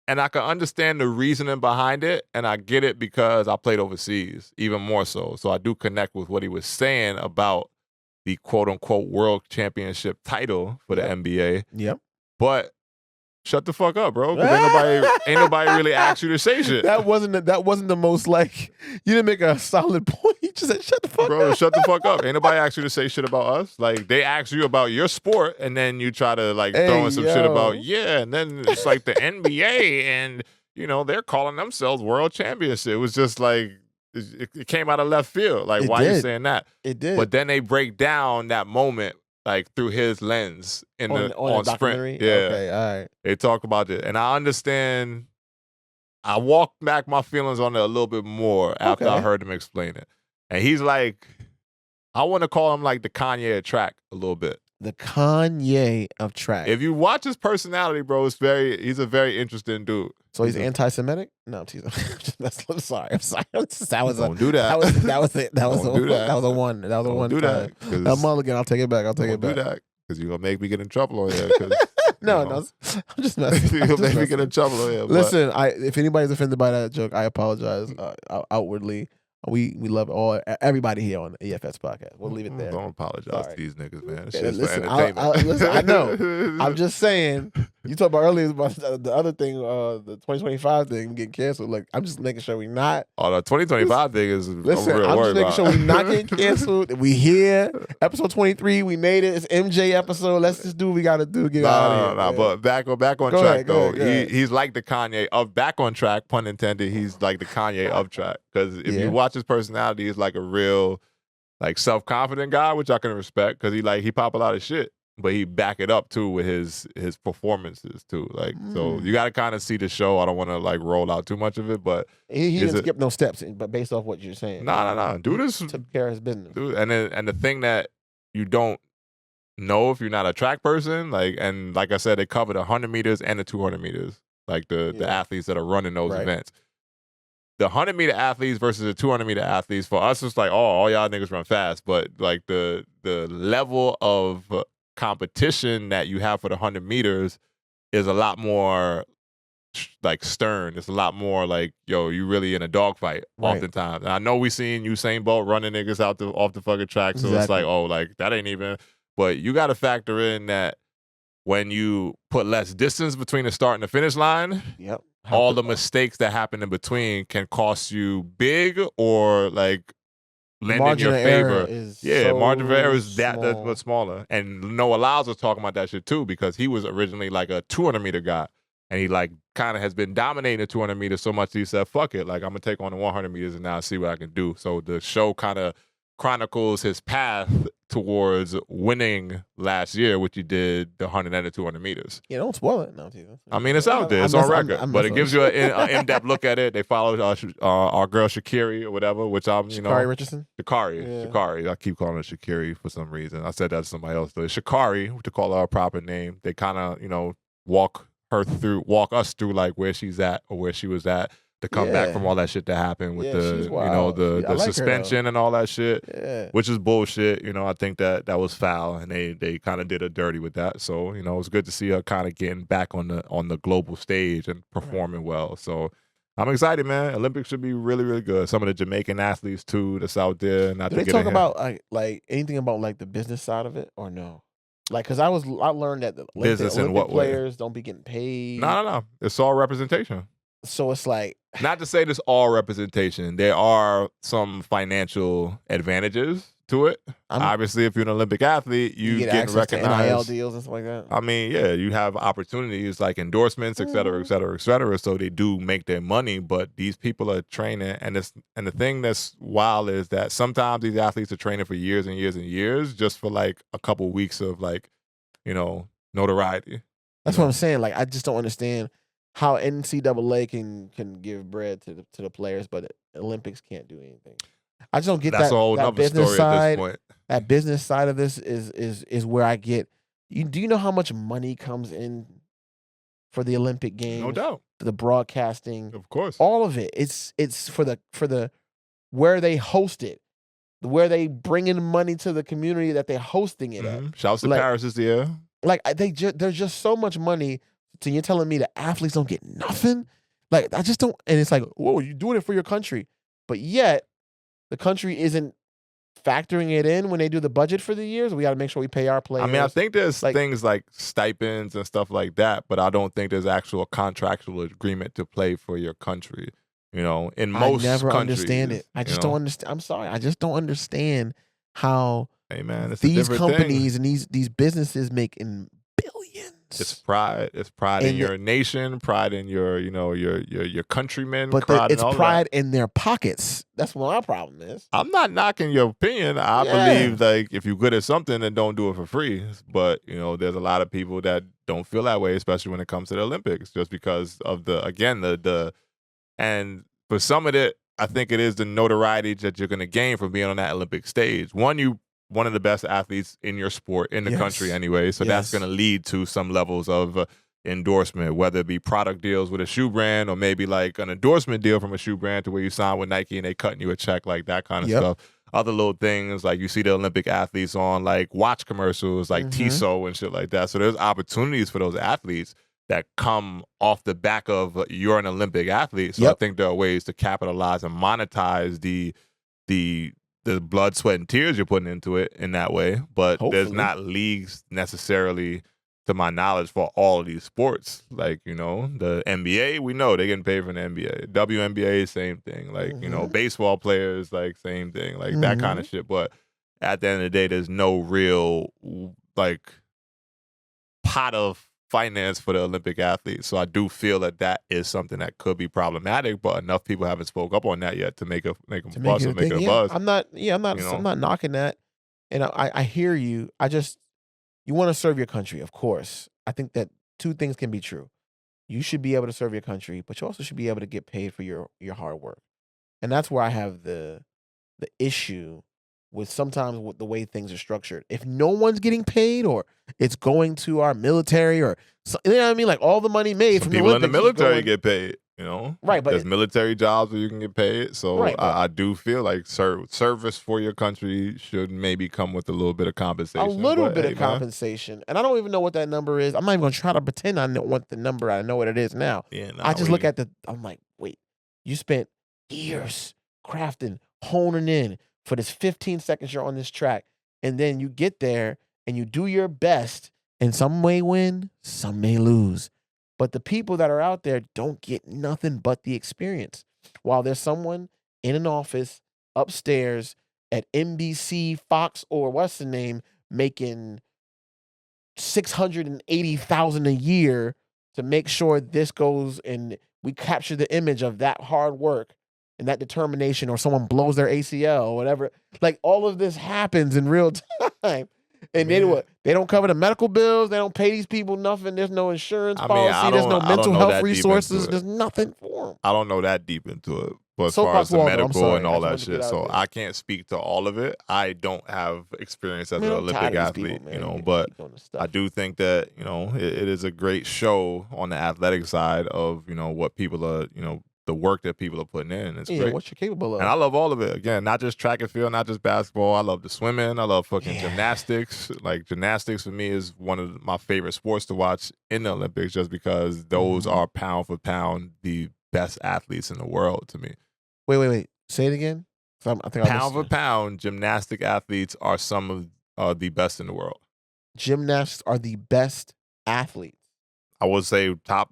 and I can understand the reasoning behind it, and I get it because I played overseas, even more so. So I do connect with what he was saying about the quote-unquote world championship title for the NBA. Yep. But shut the fuck up, bro. Because ain't nobody really asked you to say shit. That wasn't the most like, you didn't make a solid point. You just said shut the fuck Bro, up. shut the fuck up. Ain't nobody asked you to say shit about us. Like, they asked you about your sport, and then you try to like throw in some shit about, and then it's like the NBA, and they're calling themselves world championship. It was just like, it came out of left field. Like, why are you saying that? It did. But then they break down that moment like through his lens on the Sprint. Yeah. Okay, all right. They talk about it. And I understand. I walked back my feelings on it a little bit more after I heard him explain it. And he's like, I want to call him like the Kanye of track a little bit. The Kanye of track. If you watch his personality, bro, he's a very interesting dude. So he's anti-Semitic? No, I'm sorry. Don't do that. That was a one. That was a one. Do that. That mulligan, I'll take it back. Do that because you're gonna make me get in trouble on here. No, I'm just messing. You'll make me get in trouble on here. Listen, if anybody's offended by that joke, I apologize outwardly. We love everybody here on the EFS podcast. We'll leave it there. Don't apologize to these niggas, man. It's just listen, for entertainment. listen, I know. I'm just saying. You talked about earlier about the other thing, the 2025 thing getting canceled. Like, I'm just making sure we not. Oh, the 2025 thing is listen. real I'm just making about. sure we not getting canceled. We here. Episode 23. We made it. It's MJ episode. Let's just do what we got to do. Get out of here. No. But back on track though. He's like the Kanye of back on track. Pun intended. He's like the Kanye of track because if you watch his personality, he's like a real like self-confident guy, which I can respect because he pop a lot of shit. But he back it up too with his performances too. Like so, you got to kind of see the show. I don't want to like roll out too much of it, but he didn't skip no steps. But based off what you're saying, no. Dude, this took care of his business. Dude, and the thing that you don't know if you're not a track person, like I said, they covered 100 meters and the 200 meters, like the athletes that are running those events. The 100-meter athletes versus the 200-meter athletes, for us, it's like, oh, all y'all niggas run fast. But like the level of competition that you have for the 100 meters is a lot more like stern. It's a lot more like, yo, you really in a dogfight oftentimes. And I know we seen Usain Bolt running niggas off the fucking track, so it's like, oh, like that ain't even. But you got to factor in that when you put less distance between the start and the finish line, all the mistakes that happen in between can cost you big or like lend in your favor. Margin of error is that much smaller. And Noah Lyles was talking about that shit too because he was originally like a 200-meter guy. And he like kind of has been dominating the 200 meters so much that he said, fuck it. Like, I'm going to take on the 100 meters and now see what I can do. So the show kind of chronicles his path towards winning last year, which he did the 100 and the 200 meters. Yeah, don't spoil it now, too. I mean, it's out there. It's on record. But it gives you an in-depth look at it. They followed our girl Sha'Carri or whatever, which I'm, Sha'Carri Richardson? Sha'Carri. I keep calling her Sha'Carri for some reason. I said that to somebody else. But Sha'Carri, to call her a proper name, they kind of, walk us through like where she's at or where she was at to come back from all that shit that happened with the suspension and all that shit, which is bullshit. I think that was foul and they kind of did her dirty with that. So, it was good to see her kind of getting back on the global stage and performing well. So I'm excited, man. Olympics should be really, really good. Some of the Jamaican athletes too that's out there. Do they talk about like anything about like the business side of it or no? Like, cause I learned that the Olympic players don't be getting paid. No. It's all representation. So it's like, not to say this all representation. There are some financial advantages to it. Obviously, if you're an Olympic athlete, you get recognized. NIL deals and stuff like that. I mean, you have opportunities like endorsements, et cetera, et cetera, et cetera. So they do make their money, but these people are training, and the thing that's wild is that sometimes these athletes are training for years and years and years just for like a couple weeks of like, notoriety. That's what I'm saying. Like, I just don't understand how NCAA can give bread to the players, but Olympics can't do anything. I just don't get That's that. A whole that business story side. At this point. That business side of this is where I get. Do you know how much money comes in for the Olympic Games? No doubt. The broadcasting, of course, all of it. It's for the where they host it. where they bring in money to the community that they're hosting it at. Shouts to Like- Paris this year. Like there's just so much money. So you're telling me the athletes don't get nothing? Like I just don't. And it's like, whoa, you're doing it for your country, but yet the country isn't factoring it in when they do the budget for the years. We got to make sure we pay our players. I mean, I think there's things like stipends and stuff like that, but I don't think there's actual contractual agreement to play for your country. You know, in most I never countries, understand it. I just don't understand. I'm sorry. I just don't understand how Hey man, it's these a different companies thing. and these businesses make in billions. It's pride. It's pride in And your nation, pride in your, your countrymen. But pride it's in all pride that. in their pockets. That's what my problem is. I'm not knocking your opinion. I believe like if you're good at something, then don't do it for free. But there's a lot of people that don't feel that way, especially when it comes to the Olympics, just because of the and for some of it, I think it is the notoriety that you're going to gain from being on that Olympic stage. One of the best athletes in your sport, in the country anyway. So that's going to lead to some levels of endorsement, whether it be product deals with a shoe brand or maybe like an endorsement deal from a shoe brand to where you sign with Nike and they cutting you a check, like that kind of stuff. Other little things, like you see the Olympic athletes on like watch commercials, like Tissot and shit like that. So there's opportunities for those athletes that come off the back of you're an Olympic athlete. So I think there are ways to capitalize and monetize the blood, sweat, and tears you're putting into it in that way. But there's not leagues necessarily, to my knowledge, for all of these sports. Like, the NBA, we know they're getting paid from the NBA. WNBA, same thing. Like, baseball players, like, same thing. Like, that kind of shit. But at the end of the day, there's no real, like, pot of finance for the Olympic athletes. So I do feel that is something that could be problematic, but enough people haven't spoke up on that yet to make a buzz or make it a buzz. I'm not knocking that. And I hear you. You want to serve your country, of course. I think that two things can be true. You should be able to serve your country, but you also should be able to get paid for your hard work. And that's where I have the issue with sometimes with the way things are structured. If no one's getting paid, or it's going to our military, or you know what I mean, like all the money made from people the in the Olympics military get paid. Right, but there's military jobs where you can get paid. So I do feel like service for your country should maybe come with a little bit of compensation. A little bit of compensation, and I don't even know what that number is. I'm not even gonna try to pretend I know what the number. I know what it is now. Yeah, I just look at I'm like, wait, you spent years crafting, honing in for this 15 seconds you're on this track, and then you get there and you do your best, and some may win, some may lose. But the people that are out there don't get nothing but the experience. While there's someone in an office upstairs at NBC, Fox, or what's the name, making $680,000 a year to make sure this goes and we capture the image of that hard work and that determination, or someone blows their ACL or whatever. Like all of this happens in real time. And they don't cover the medical bills. They don't pay these people nothing. There's no insurance policy. There's no mental health resources. There's nothing for them. I don't know that deep into it. But as So far as the Waldo, medical and all that just wanted to shit, get so out there. I can't speak to all of it. I don't have experience as Man, an I'm tired Olympic of these athlete, people, man. but Keep doing this stuff. I do think that, it is a great show on the athletic side of, what people are, the work that people are putting in. It's great. What you're capable of. And I love all of it. Again, not just track and field, not just basketball. I love the swimming. I love fucking gymnastics. Like gymnastics for me is one of my favorite sports to watch in the Olympics, just because those are pound for pound the best athletes in the world to me. Wait. Say it again. I think Pound for pound, gymnastic athletes are some of the best in the world. Gymnasts are the best athletes. I would say top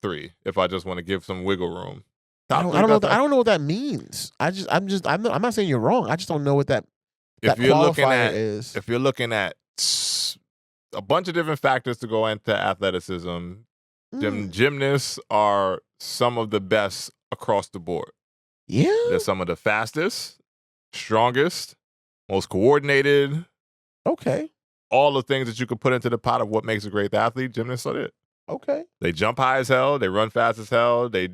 3 if I just want to give some wiggle room. I don't know what that means. I'm not saying you're wrong. I just don't know what that qualifier is. If you're looking at a bunch of different factors to go into athleticism, gymnasts are some of the best across the board. Yeah. They're some of the fastest, strongest, most coordinated. Okay. All the things that you could put into the pot of what makes a great athlete, gymnasts are it. Okay. They jump high as hell. They run fast as hell. They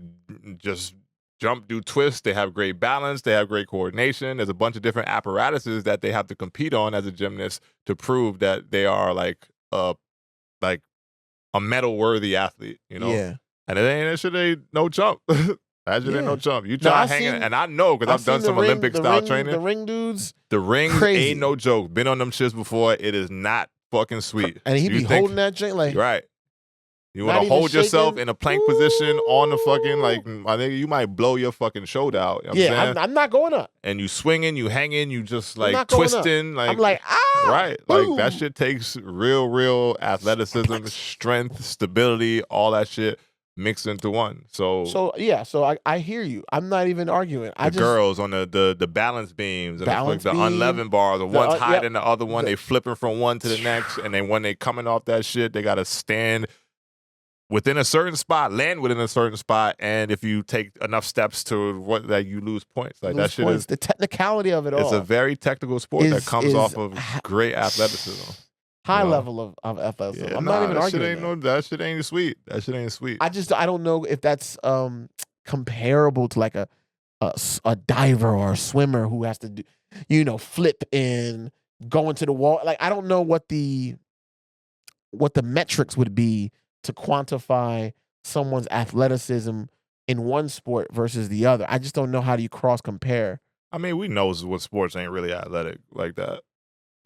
just jump, do twists. They have great balance. They have great coordination. There's a bunch of different apparatuses that they have to compete on as a gymnast to prove that they are like a medal-worthy athlete, Yeah. And it ain't no jump. That shit ain't no Yeah. jump. You No, try I hanging, seen- and I know because I've done some Olympic style training. The ring dudes, The rings crazy. ain't no joke. Been on them shits before. It is not fucking sweet. and he You be think- holding that joint like right. You Not want to even hold yourself shaking? in a plank position on the fucking, like, my nigga, you might blow your fucking shoulder out. You know what I'm yeah, saying? I'm not going up. And you swinging, you hanging, you just I'm like not going up. twisting. Like, I'm like, ah, right. Like, boom. that shit takes real athleticism, strength, stability, all that shit mixed into one. So yeah, so I hear you. I'm not even arguing. the girls on the balance beams and Balance the beam, unleavened bars, the one's higher yep. than the other one, The- they flipping from one to the next, and then when they coming off that shit, they gotta stand within a certain spot, land within a certain spot, and if you take enough steps to what that you lose points. Like lose that shit points. is The technicality of it all. it's a very technical sport that Is- comes is off of great athleticism. high you know. level of athleticism. Yeah, I'm nah, not even that shit arguing. ain't that shit ain't sweet. That shit ain't sweet. I don't know if that's comparable to like a diver or a swimmer who has to do, flip and go into the wall. Like I don't know what the metrics would be to quantify someone's athleticism in one sport versus the other. I just don't know how do you cross compare. I mean, we know what sports ain't really athletic like that.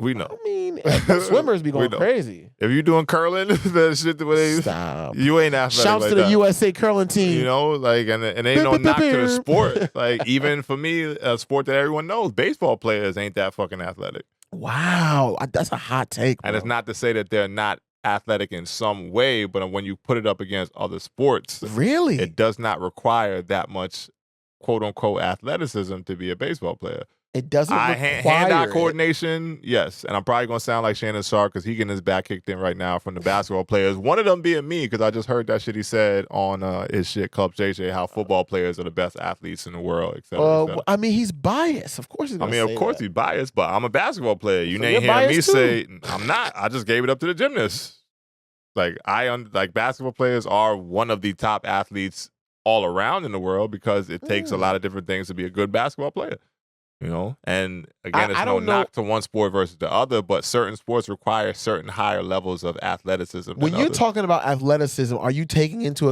We know. I mean, swimmers be We going know. crazy. If you doing curling, that shit the way Stop. you ain't athletic. Shouts like to the that. USA curling team. You know, like, and ain't no knock to the sport. Like, even for me, a sport that everyone knows, baseball players ain't that fucking athletic. Wow, that's a hot take. And it's bro. not to say that they're not athletic in some way, but when you put it up against other sports, Really. it does not require that much quote unquote athleticism to be a baseball player. It doesn't require Hand-eye it. coordination, yes. And I'm probably going to sound like Shannon Sharp because he getting his back kicked in right now from the basketball players. One of them being me because I just heard that shit he said on his shit, Club JJ, how football players are the best athletes in the world, et cetera, et cetera. I mean, he's biased. Of course he's gonna of course that. he's biased, but I'm a basketball player. You So ain't you're hearing me biased too. say, I'm not. I just gave it up to the gymnasts. Like, basketball players are one of the top athletes all around in the world because it takes a lot of different things to be a good basketball player. You know, and again, it's I no don't know. knock to one sport versus the other, but certain sports require certain higher levels of athleticism. When than you're others. talking about athleticism, are you taking into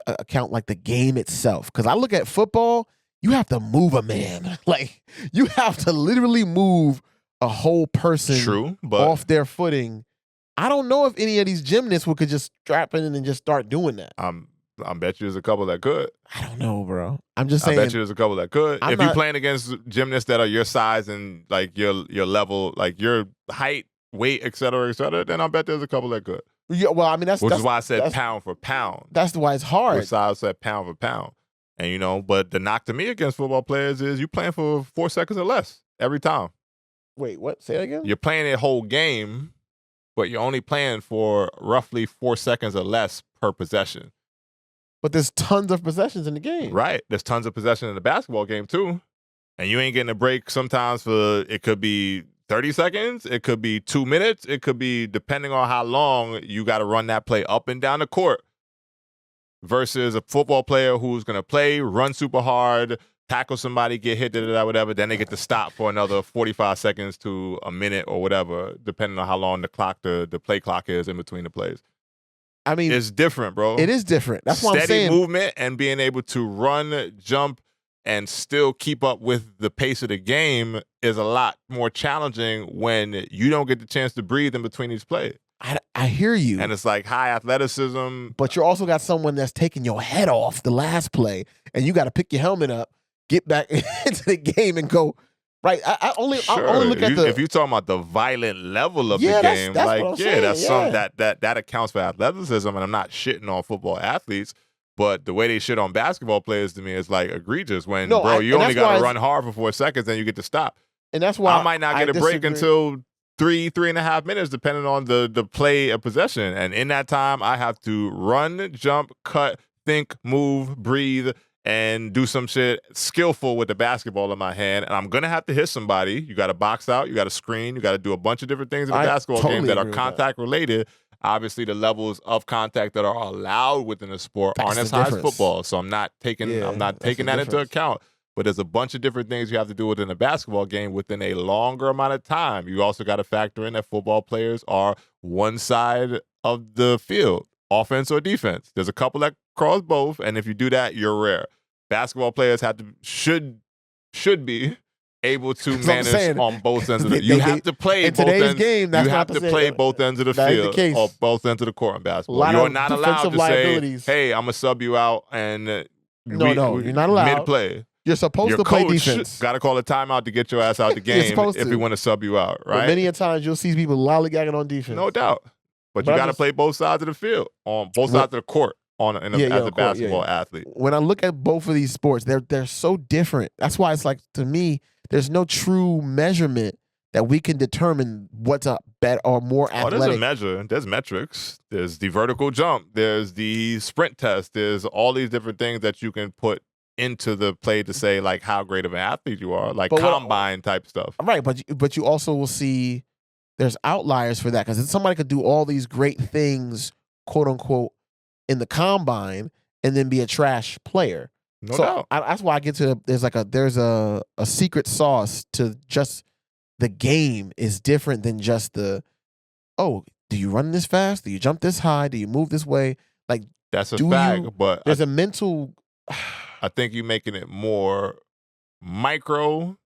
account like the game itself? Because I look at football, you have to move a man. Like you have to literally move a whole person True, but off their footing. I don't know if any of these gymnasts could just strap in and just start doing that. I bet you there's a couple that could. I don't know, bro. I'm just I saying. bet you there's a couple that could. I'm If you're not- playing against gymnasts that are your size and like your level, like your height, weight, et cetera, then I bet there's a couple that could. Yeah, well, I mean Which is why I said pound for pound. That's why it's hard. Which I said pound for pound. And but the knock to me against football players is you playing for 4 seconds or less every time. Wait, what? Say that again? You're playing a whole game, but you're only playing for roughly 4 seconds or less per possession. But there's tons of possessions in the game. Right. There's tons of possession in the basketball game too. And you ain't getting a break sometimes for, it could be 30 seconds, it could be 2 minutes, it could be depending on how long you got to run that play up and down the court versus a football player who's going to play, run super hard, tackle somebody, get hit, whatever, then they get to stop for another 45 seconds to a minute or whatever, depending on how long the play clock is in between the plays. I mean, It's different, bro. it is different. That's what I'm Steady saying. movement and being able to run, jump, and still keep up with the pace of the game is a lot more challenging when you don't get the chance to breathe in between each play. I hear you. And it's like high athleticism. But you also got someone that's taking your head off the last play, and you got to pick your helmet up, get back into the game, and go. Right? I only look at if you're talking about the violent level of the Yeah, game, that's like what I'm saying, that's yeah. that accounts for athleticism. And I'm not shitting on football athletes, but the way they shit on basketball players to me is like egregious. When you and only that's got why to run hard for 4 seconds, then you get to stop. And that's why I might not get a break disagree. until 3.5 minutes, depending on the play of possession. And in that time, I have to run, jump, cut, think, move, breathe, and do some shit skillful with the basketball in my hand. And I'm going to have to hit somebody. You got to box out. You got to screen. You got to do a bunch of different things in the I basketball totally game that are agree with that. contact related. Obviously, the levels of contact that are allowed within the sport That's aren't the as high as difference. football. So I'm not taking Yeah, that that's the into difference. account. But there's a bunch of different things you have to do within a basketball game within a longer amount of time. You also got to factor in that football players are one side of the field, offense or defense. There's a couple that cross both, and if you do that, you're rare. Basketball players should be able to That's what I'm manage saying. on both ends of the. They- You they- have to play in both today's ends. game, that's You not have the to same. play both ends of the That ain't the field case. or both ends of the court in A basketball. lot You are of not allowed defensive to say, liabilities. "Hey, I'm gonna sub you out," and No, you're not allowed. mid play. You're supposed Your to play coach defense. got to call a timeout to get your ass out the You're game supposed if to. we want to sub you out, But right? many a times you'll see people lollygagging on defense. No doubt. But But you I got to just- play both sides of the field, on both What- sides of the court, as Yeah, a of course, yeah, basketball yeah. athlete. When I look at both of these sports, they're so different. That's why it's like, to me, there's no true measurement that we can determine what's a better or more Oh, there's a athletic. measure. There's metrics. There's the vertical jump. There's the sprint test. There's all these different things that you can put into the play to say like how great of an athlete you are, like But what- combine type stuff. Right, but you also will see there's outliers for that, because somebody could do all these great things, quote unquote, in the combine and then be a trash player. No so doubt. that's why I get to there's a secret sauce to just the game is different than just do you run this fast? Do you jump this high? Do you move this way? Like, That's a do fact. you- But there's a mental. I think you're making it more micro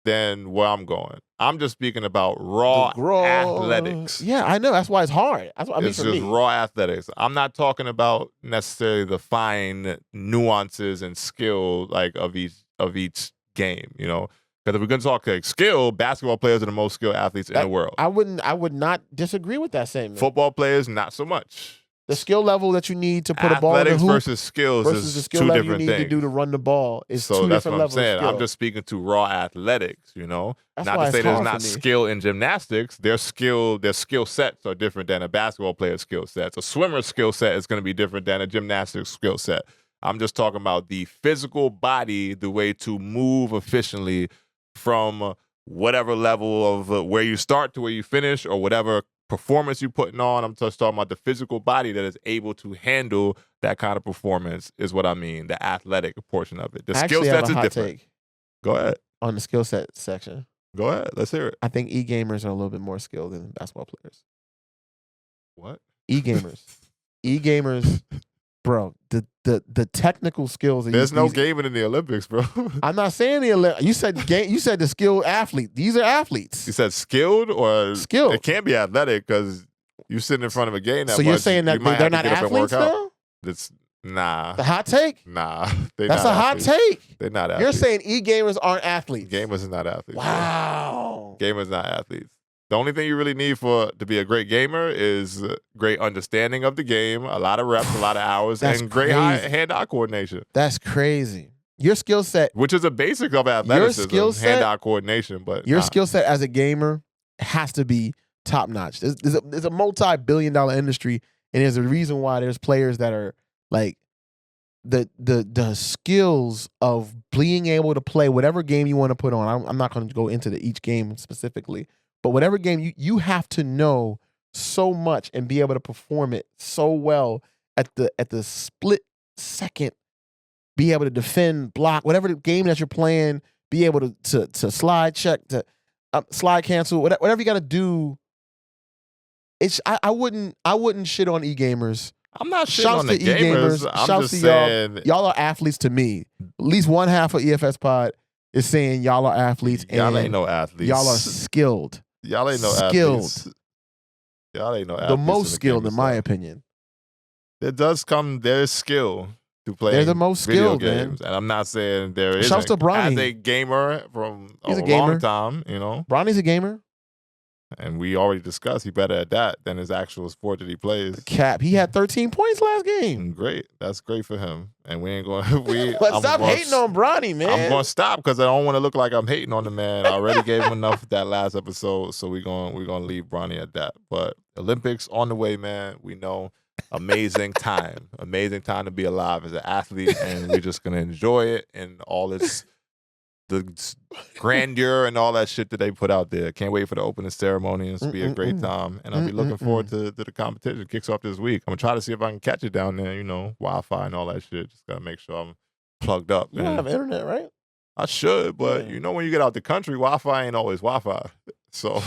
than where I'm going. I'm just speaking about raw athletics. Yeah, I know. That's why it's hard. That's what I mean It's for just me. raw athletics. I'm not talking about necessarily the fine nuances and skill like of each game, you know. Because if we're going to talk like skill, basketball players are the most skilled athletes in the world. I would not disagree with that statement. Football players, not so much. The skill level that you need to put a ball in the Athletics hoop versus skills versus is the skill two level you different need things. to do to run the ball is So two that's different what I'm levels saying. of skill. I'm just speaking to raw athletics, you know. That's Not why to say it's there's hard not for me. skill in gymnastics. Their skill sets are different than a basketball player's skill sets. A swimmer's skill set is going to be different than a gymnastics skill set. I'm just talking about the physical body, the way to move efficiently from whatever level of where you start to where you finish or whatever performance you're putting on. I'm just talking about the physical body that is able to handle that kind of performance is what I mean, the athletic portion of it. The I skill actually have sets a is hot different. take Go ahead. on the skill set section. Go ahead. Let's hear it. I think e-gamers are a little bit more skilled than basketball players. What? E-gamers. E-gamers, bro, the technical skills. There's no gaming in the Olympics, bro. I'm not saying you said game. You said the skilled athlete. These are athletes. You said skilled or Skilled. It can't be athletic because you sitting in front of a game that So you're much, saying that you might they're have to not get up and work athletes out. now? It's nah, The hot take? nah. They That's not a hot athletes. take. They're not You're athletes. saying e-gamers aren't athletes. Gamers are not athletes. bro. Wow. Gamers not athletes. The only thing you really need to be a great gamer is great understanding of the game, a lot of reps, a lot of hours, That's and great crazy. hand-eye coordination, That's crazy. Your skill set, which is a basic of athleticism, skill set- hand-eye coordination. But your nah. skill set as a gamer has to be top notch. There's a multi-billion-dollar industry, and there's a reason why there's players that are like the skills of being able to play whatever game you want to put on. I'm not going to go into each game specifically, but whatever game you have to know so much and be able to perform it so well at the split second, be able to defend, block, whatever the game that you're playing, be able to slide check, to slide cancel, whatever you got to do. I wouldn't shit on e-gamers. I'm not shitting Shouts on the to e-gamers. gamers. I'm Shouts just to y'all. saying Y'all are athletes to me. At least one half of EFS Pod is saying y'all are athletes. y'all and ain't no athletes. Y'all are skilled. Y'all ain't no skilled. athletes. Y'all ain't no athletes. The in most the skilled, game in my itself. opinion. There's skill to play. They're the most video skilled, man. games, and I'm not saying there isn't. Shouts to Bronny. As a gamer from He's a long gamer. time, you know, Bronny's a gamer. and we already discussed he's better at that than his actual sport that he plays. Cap. He had 13 points last game. And great, that's great for him. And we ain't going. But stop hating on Bronny, man. I'm going to stop because I don't want to look like I'm hating on the man. I already gave him enough that last episode, so we're going to leave Bronny at that. But Olympics on the way, man. We know amazing time to be alive as an athlete, and we're just going to enjoy it and all its the grandeur and all that shit that they put out there. Can't wait for the opening ceremony. It's be a great time, and I'll be looking forward to the competition. It kicks off this week. I'm gonna try to see if I can catch it down there. You know, Wi-Fi and all that shit. Just gotta make sure I'm plugged up. You don't And have internet, right? I should, but Yeah. you know, when you get out the country, Wi-Fi ain't always Wi-Fi. So,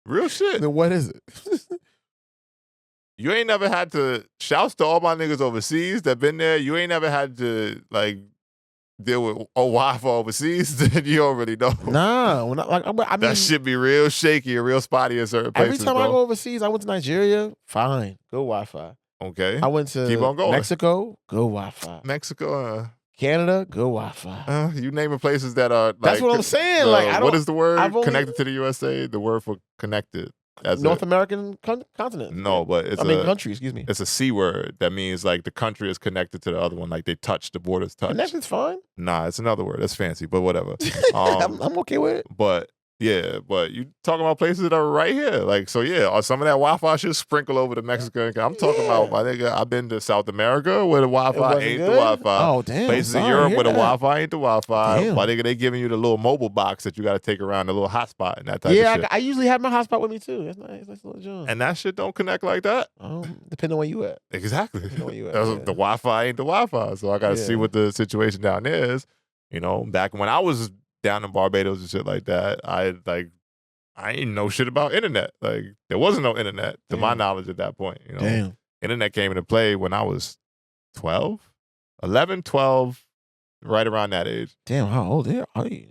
real shit. Then what is it? You ain't never had to. Shouts to all my niggas overseas that been there. You ain't never had to like deal with Wi-Fi overseas. Then you don't really know. Nah, when I mean, That shit be real shaky and real spotty in certain places. every time bro. I go overseas, I went to Nigeria, fine, good Wi-Fi. Okay. I went to Keep on going. Mexico, good Wi-Fi. Mexico. Canada, good Wi-Fi. You naming places that are like, That's what I'm saying. Like, I don't, what is the word I've only- connected to the USA? The word for connected. That's North it. American continent. No, but it's country. Excuse me. It's a C word that means like the country is connected to the other one, like they touch, the borders touch. Connected's fine. Nah, it's another word. That's fancy, but whatever. I'm okay with it. But yeah, but you talking about places that are right here. Like, so yeah, or some of that Wi-Fi should sprinkle over to Mexico. I'm talking about, my nigga, I've been to South America where the Wi-Fi wasn't ain't good? the Wi-Fi. Oh, damn. Places in sorry to Europe hear where the that. Wi-Fi ain't the Wi-Fi. Damn. My nigga, they giving you the little mobile box that you got to take around, the little hotspot and that type of shit. I usually have my hotspot with me too. That's nice. Nice little joint. And that shit don't connect like that. Depending on where you at. Exactly. Depending on where you at. That's- yeah. The Wi-Fi ain't the Wi-Fi. So I got to see Yeah. what the situation down there is. You know, back when I was down in Barbados and shit like that, I ain't know shit about internet. Like, there wasn't no internet to my Damn. knowledge at that point. You know, Damn. internet came into play when I was 12, 11, 12, right around that age. Damn, how old are you?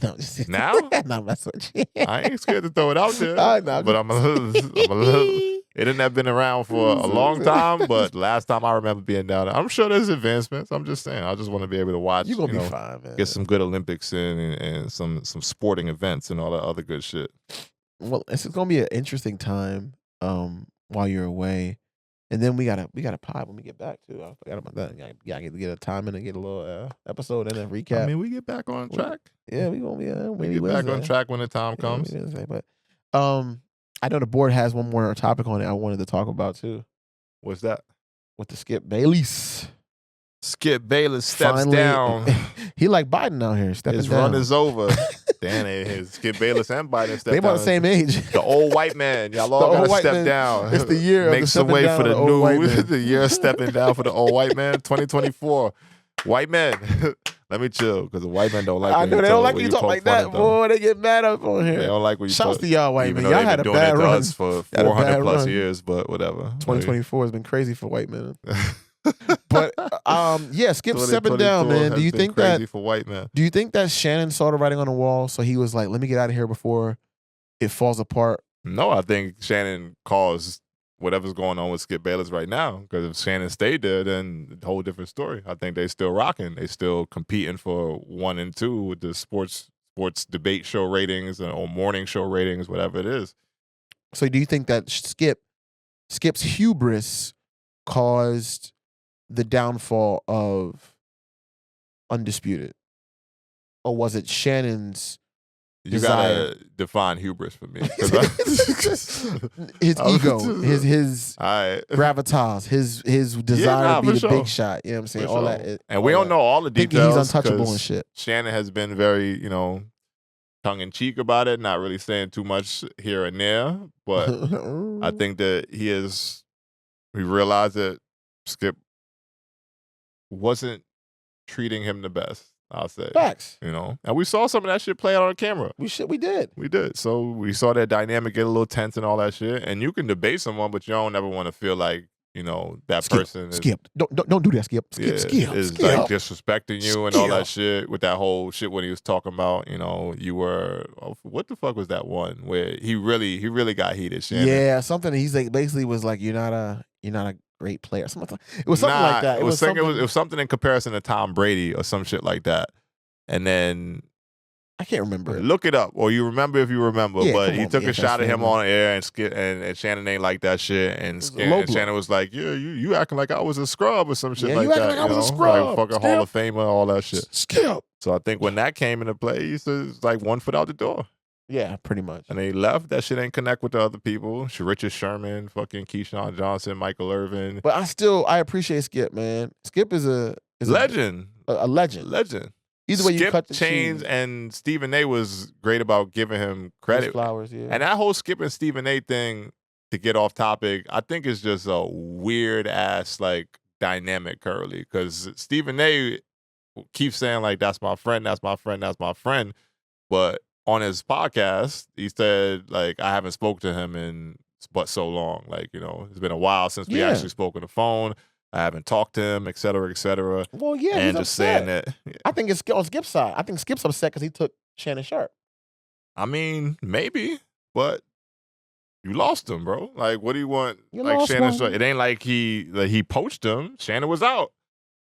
No, just- Now? Nah, mess with you. I ain't scared to throw it out there, I know. but I'm a little. Internet been around for a long time, but last time I remember being down there, I'm sure there's advancements. I'm just saying, I just want to be able to watch. You're gonna you be know, fine, man. get some good Olympics in and some sporting events and all that other good shit. Well, it's gonna be an interesting time while you're away. And then we got a pod when we get back too. I forgot about that. Gotta get a time in and get a little episode and a recap. I mean, we get back on track. Yeah, we gonna be We get back on track when the time comes. Yeah, Wednesday, but I know the board has one more topic on it I wanted to talk about too. What's that? With the Skip Bayless. Skip Bayless steps Finally- down. He like Biden out here stepping His down. run is over. Damn it. Skip Bayless and Biden stepped They down. about the same age. The old white man. Y'all The all old gotta white step man. down. It's the year of Make the some stepping way down for of the the old white new man. the year of stepping down for the old white man. 2024. White men. Let me chill, because the white men don't like I when know you they don't like when you talk poke like fun that, at them. boy. They get mad up on here. They don't like when you Shouts talk, to y'all white even men. though Y'all they've had been a doing bad it to run. us for Had a 400 bad plus run. years, but whatever. 2024 has been crazy for white men. But yeah, Skip stepping down, 2022 man. has Do you been think crazy that? for white men? Do you think that Shannon saw the writing on the wall, so he was like, "Let me get out of here before it falls apart"? No, I think Shannon caused whatever's going on with Skip Bayless right now. Because if Shannon stayed there, then a whole different story. I think they still rocking. They still competing for 1 and 2 with the sports debate show ratings or morning show ratings, whatever it is. So do you think that Skip's hubris caused the downfall of Undisputed, or was it Shannon's? You Desire. gotta define hubris for me. 'Cause His I was ego, just- his all right. gravitas, his desire nah, to be for the sure. big shot. You know what I'm saying? For All sure. that. And we don't know all the Thinking details. he's untouchable 'cause and shit. Shannon has been very, tongue in cheek about it, not really saying too much here and there. But I think that he realized that Skip wasn't treating him the best, I'll say. Facts. And we saw some of that shit play out on camera. We did. We did. So we saw that dynamic get a little tense and all that shit. And you can debate someone, but you don't ever want to feel like, that person is Skip. Don't do that, Skip. Skip. yeah, Skip. is Skip. like disrespecting you and all that Skip. shit with that whole shit when he was talking about, you were what the fuck was that one where he really got heated, Shannon. Yeah, something. He's like basically was like, you're not a great player. It was something like that. It was something in comparison to Tom Brady or some shit like that. And then I can't remember. look it up, or you remember if you remember. Yeah, but come he on, took a EFS shot at him family. on air, and Skip and Shannon ain't like that shit. And, was a low and blow. Shannon was like, "Yeah, you acting like I was a scrub or some shit Yeah, like you that. acting like I was a like scrub, fucking Hall of Famer, all that shit." Skip. So I think when that came into play, he's like 1 foot out the door. Yeah, pretty much. And they left. That shit ain't connect with the other people. Richard Sherman, fucking Keyshawn Johnson, Michael Irvin. But I appreciate Skip, man. Skip is a Legend. A legend. Legend. Either way you Skip cut the Chains cheese. and Stephen A was great about giving him His credit. flowers, yeah. And that whole Skip and Stephen A thing, to get off topic, I think is just a weird ass dynamic currently. Because Stephen A keeps saying that's my friend, that's my friend, that's my friend. But on his podcast, he said I haven't spoke to him in but so long. Like, you know, it's been a while since we Yeah. actually spoke on the phone. I haven't talked to him, et cetera, et cetera. Well, yeah, And he's just upset. saying that. I think it's on Skip's side. I think Skip's upset because he took Shannon Sharp. I mean, maybe, but you lost him, bro. Like, what do you want? You like lost Shannon one. Sharp. It ain't like he poached him. Shannon was out.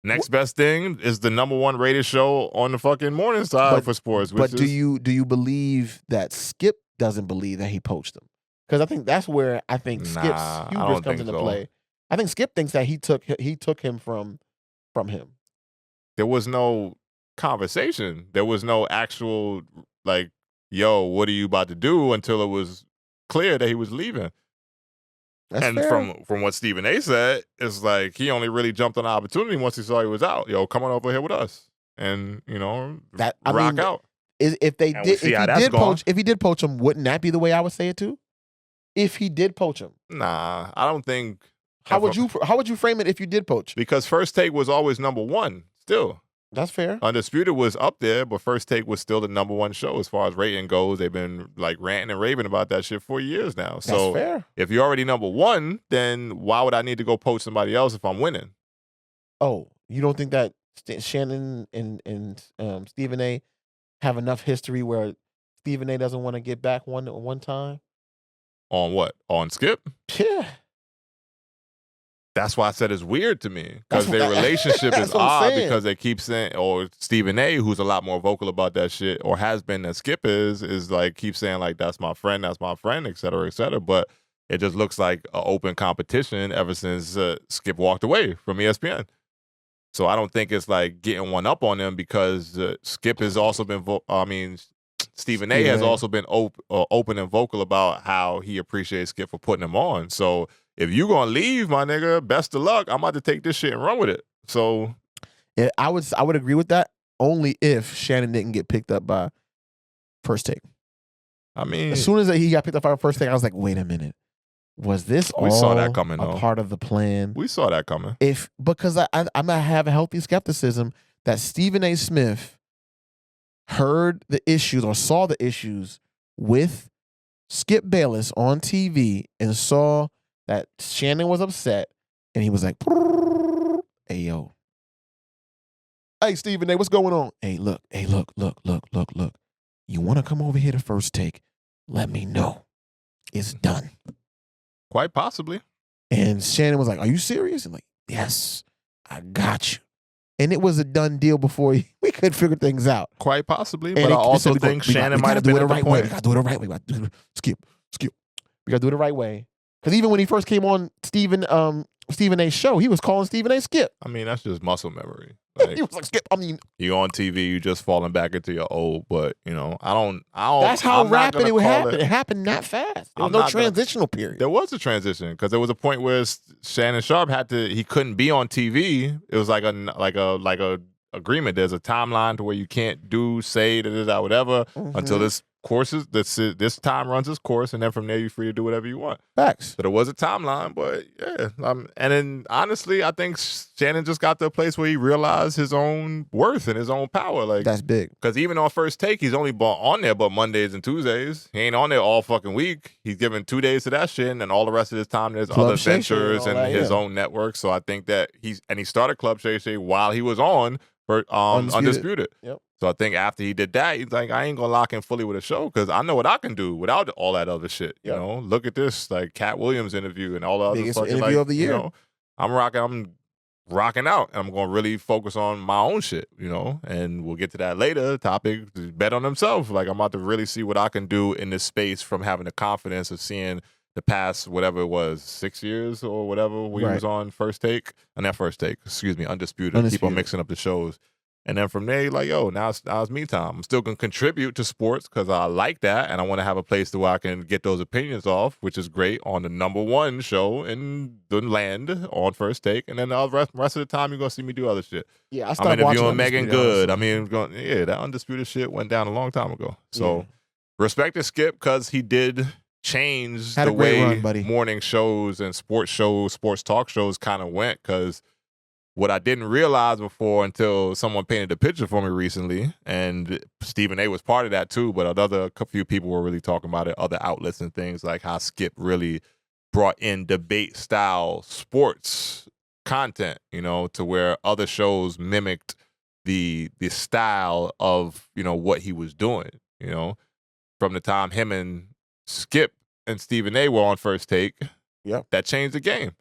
Next best thing is the #1 rated show on the fucking morning side for sports. But do you believe that Skip doesn't believe that he poached him? Because I think that's where I think Skip's I hubris don't comes think into so. play. I think Skip thinks that he took him from him. There was no conversation. There was no actual like, yo, what are you about to do, until it was clear that he was leaving. That's and fair. from what Stephen A said, it's like he only really jumped on the opportunity once he saw he was out. Yo, come on over here with us, and you know, rock out. If they And we did, see how that's gone. if he did poach him, wouldn't that be the way I would say it too? If he did poach him, Nah, I don't think. how would you frame it if you did poach? Because First Take was always #1 still. That's fair. Undisputed was up there, but First Take was still the #1 show as far as rating goes. They've been like ranting and raving about that shit for years now. So That's fair. if you're already #1, then why would I need to go poach somebody else if I'm winning? Oh, you don't think that Shannon and Stephen A have enough history where Stephen A doesn't want to get back one time? On what? On Skip? Yeah. That's why I said it's weird to me, because That's what- their relationship that's is what I'm odd, saying. because they keep saying, or Stephen A, who's a lot more vocal about that shit, or has been than Skip is like, keep saying like, that's my friend, et cetera, but it just looks like an open competition ever since Skip walked away from ESPN. So I don't think it's like getting one up on them, because Skip has also been, Stephen A has also been open and vocal about how he appreciates Skip for putting him on. So if you gonna leave, my nigga, best of luck. I'm about to take this shit and run with it. So Yeah, I would agree with that only if Shannon didn't get picked up by First Take. I mean, As soon as he got picked up by First Take, I was like, wait a minute. Was this We all saw that coming, a though. part of the plan? we saw that coming. Because I might have a healthy skepticism that Stephen A. Smith heard the issues or saw the issues with Skip Bayless on TV and saw that Shannon was upset, and he was like, "Hey yo, hey Stephen A, what's going on? Hey look. You want to come over here to First Take? Let me know. It's done." Quite possibly. And Shannon was like, "Are you serious?" And like, "Yes, I got you." And it was a done deal before we could figure things out. Quite possibly. And But I they also said, think we Shannon might gotta have do been it at the the right way. We point. gotta do it the right way. We gotta do it. Skip. We gotta do it the right way. Because even when he first came on Stephen A's show, he was calling Stephen A Skip. I mean, that's just muscle memory. He Like, was like, Skip. I mean, you on TV, you just falling back into your old. But you know, I don't. that's how I'm not rapid gonna it would call happen. It happened that fast. There was I'm no not gonna- transitional period. There was a transition, because there was a point where Shannon Sharp he couldn't be on TV. It was like a agreement. There's a timeline to where you can't say that whatever until this this time runs its course, and then from there you're free to do whatever you want. Facts. So there was a timeline, but yeah. And then honestly, I think Shannon just got to a place where he realized his own worth and his own power. Like, That's big. because even on First Take, he's only on there but Mondays and Tuesdays. He ain't on there all fucking week. He's given 2 days to that shit, and then all the rest of his time there's Club other Shay Shay and ventures all and that, his yeah. own network. So I think that he started Club Shay Shay while he was on for Undisputed. Yep. So I think after he did that, he's like, I ain't gonna lock in fully with a show, because I know what I can do without all that other shit. You Yep. know, look at this, like Cat Williams interview and all the other Biggest fucking, interview like, of the year. You know, I'm rocking out, and I'm gonna really focus on my own shit. You know, and we'll get to that later. Topic, bet on himself. Like, I'm about to really see what I can do in this space from having the confidence of seeing the past, whatever it was, 6 years or whatever we Right. was on First Take, and that First Take, excuse me, Undisputed. Keep on Undisputed. mixing up the shows. And then from there, you're like, yo, now it's me time. I'm still going to contribute to sports because I like that, and I want to have a place where I can get those opinions off, which is great, on the #1 show in the land on First Take. And then the rest of the time, you're going to see me do other shit. Yeah, I I'm started watching interviewing Megan Undisputed, Good. honestly. That Undisputed shit went down a long time ago. So Yeah. respect to Skip, because he did change Had the a great way run, buddy. morning shows and sports talk shows kind of went, because what I didn't realize before until someone painted a picture for me recently, and Stephen A was part of that too, but a few people were really talking about it, other outlets and things, like how Skip really brought in debate style sports content, you know, to where other shows mimicked the style of, you know, what he was doing, you know, from the time him and Skip and Stephen A were on First Take. Yep. That changed the game.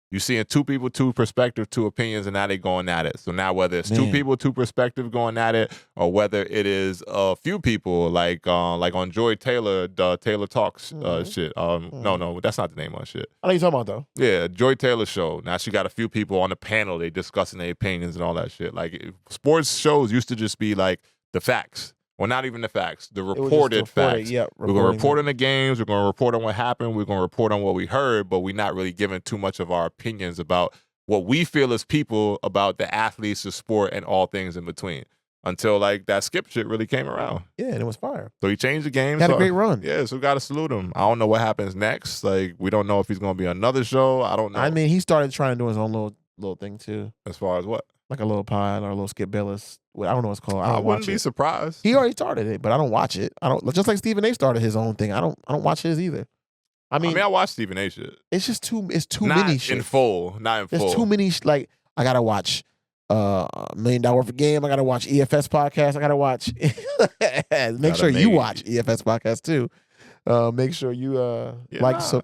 You seeing two people, two perspectives, two opinions, and now they going at it. So now whether it's two people, two perspectives going at it, or whether it is a few people like on Joy Taylor, the Taylor Talks shit. No, that's not the name of shit. I know you're talking about though. Yeah, Joy Taylor show. Now she got a few people on the panel. They discussing their opinions and all that shit. Like sports shows used to just be like the facts. Well, not even the facts, the reported facts. Yeah, we're going to report on the games. We're going to report on what happened. We're going to report on what we heard, but we're not really giving too much of our opinions about what we feel as people about the athletes, the sport, and all things in between. Until like that Skip shit really came around. Yeah, and it was fire. So he changed the game. He had a great run. Yeah, so we got to salute him. I don't know what happens next. Like, we don't know if he's going to be another show. I don't know. I mean, he started trying to do his own little thing too. As far as what? Like a little pod or a little Skip Bayless. I don't know what it's called. I wouldn't be surprised. He already started it, but I don't watch it. I don't, just like Stephen A started his own thing. I don't watch his either. I mean, I watch Stephen A shit. It's just too not many shit. in full. Not in full. There's too many like I gotta watch $1 Million Worth of Game. I gotta watch EFS podcast. I gotta watch make sure you watch EFS podcast too. Make sure you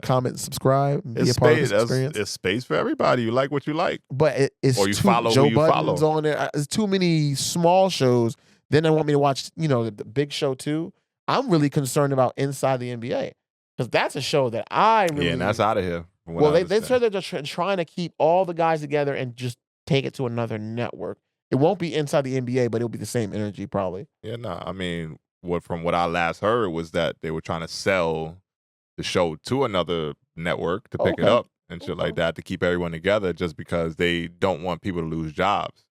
comment, and subscribe, and be a part of this experience. It's space for everybody. You like what you like. But it's or you too, follow Joe who you Budden's follow. on there. It's too many small shows. Then they want me to watch, the big show too. I'm really concerned about Inside the NBA because that's a show that I really and that's out of here. Well, they said they're just trying to keep all the guys together and just take it to another network. It won't be Inside the NBA, but it'll be the same energy probably. Yeah, no, I mean, from what I last heard was that they were trying to sell the show to another network to pick it up and shit like that to keep everyone together just because they don't want people to lose jobs.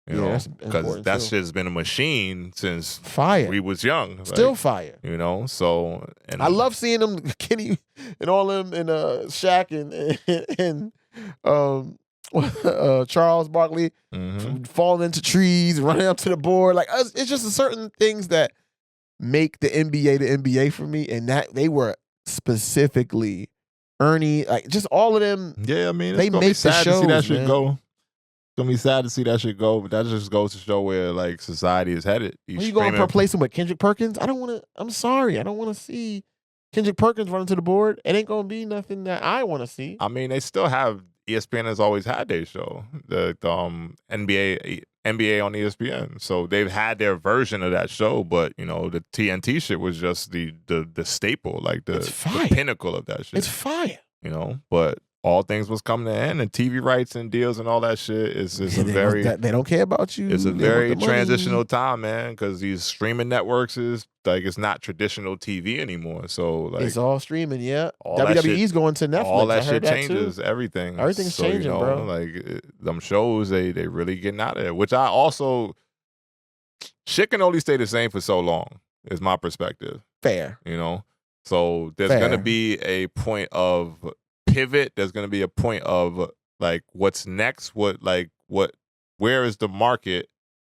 You know, because that shit's been a machine since we was young. Still like, fire. You know, so and I love seeing them, Kenny and all them and Shaq and Charles Barkley falling into trees, running up to the board. Like it's just certain things that make the NBA for me, and that they were specifically Ernie, like just all of them. Yeah, I mean, they make the shows, to see that shit man. go. It's gonna be sad to see that shit go, but that just goes to show where like society is headed. Are you going to replace him with Kendrick Perkins? I don't want to. I'm sorry, I don't want to see Kendrick Perkins running to the board. It ain't gonna be nothing that I want to see. I mean, they still have ESPN has always had their show, the NBA on ESPN. So they've had their version of that show, but you know the TNT shit was just the staple, like the pinnacle of that shit. It's fire, you know. But all things was coming to an end, and TV rights and deals and all that shit is a very they don't care about you. It's a very transitional time, man, because these streaming networks is like it's not traditional TV anymore. So like it's all streaming. Yeah, WWE's WWE's going to Netflix. All that shit changes everything. Everything's changing, bro. Like them shows, they really getting out of there. Which I also shit can only stay the same for so long. Is my perspective. Fair, you know. So there's gonna be a point of pivot. There's going to be a point of like what's next, where is the market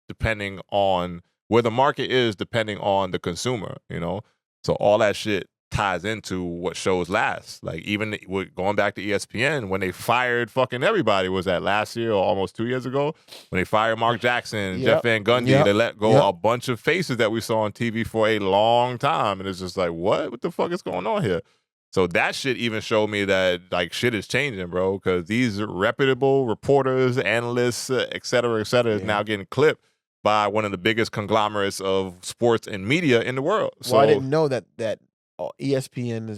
depending on where the market is depending on the consumer, you know. So all that shit ties into what shows last. Like even going back to ESPN when they fired fucking everybody, was that last year or almost 2 years ago when they fired Mark Jackson, Jeff Van Gundy, they let go a bunch of faces that we saw on TV for a long time, and it's just like what the fuck is going on here? So that shit even showed me that like shit is changing, bro, because these reputable reporters, analysts, et cetera, is now getting clipped by one of the biggest conglomerates of sports and media in the world. Well, I didn't know that ESPN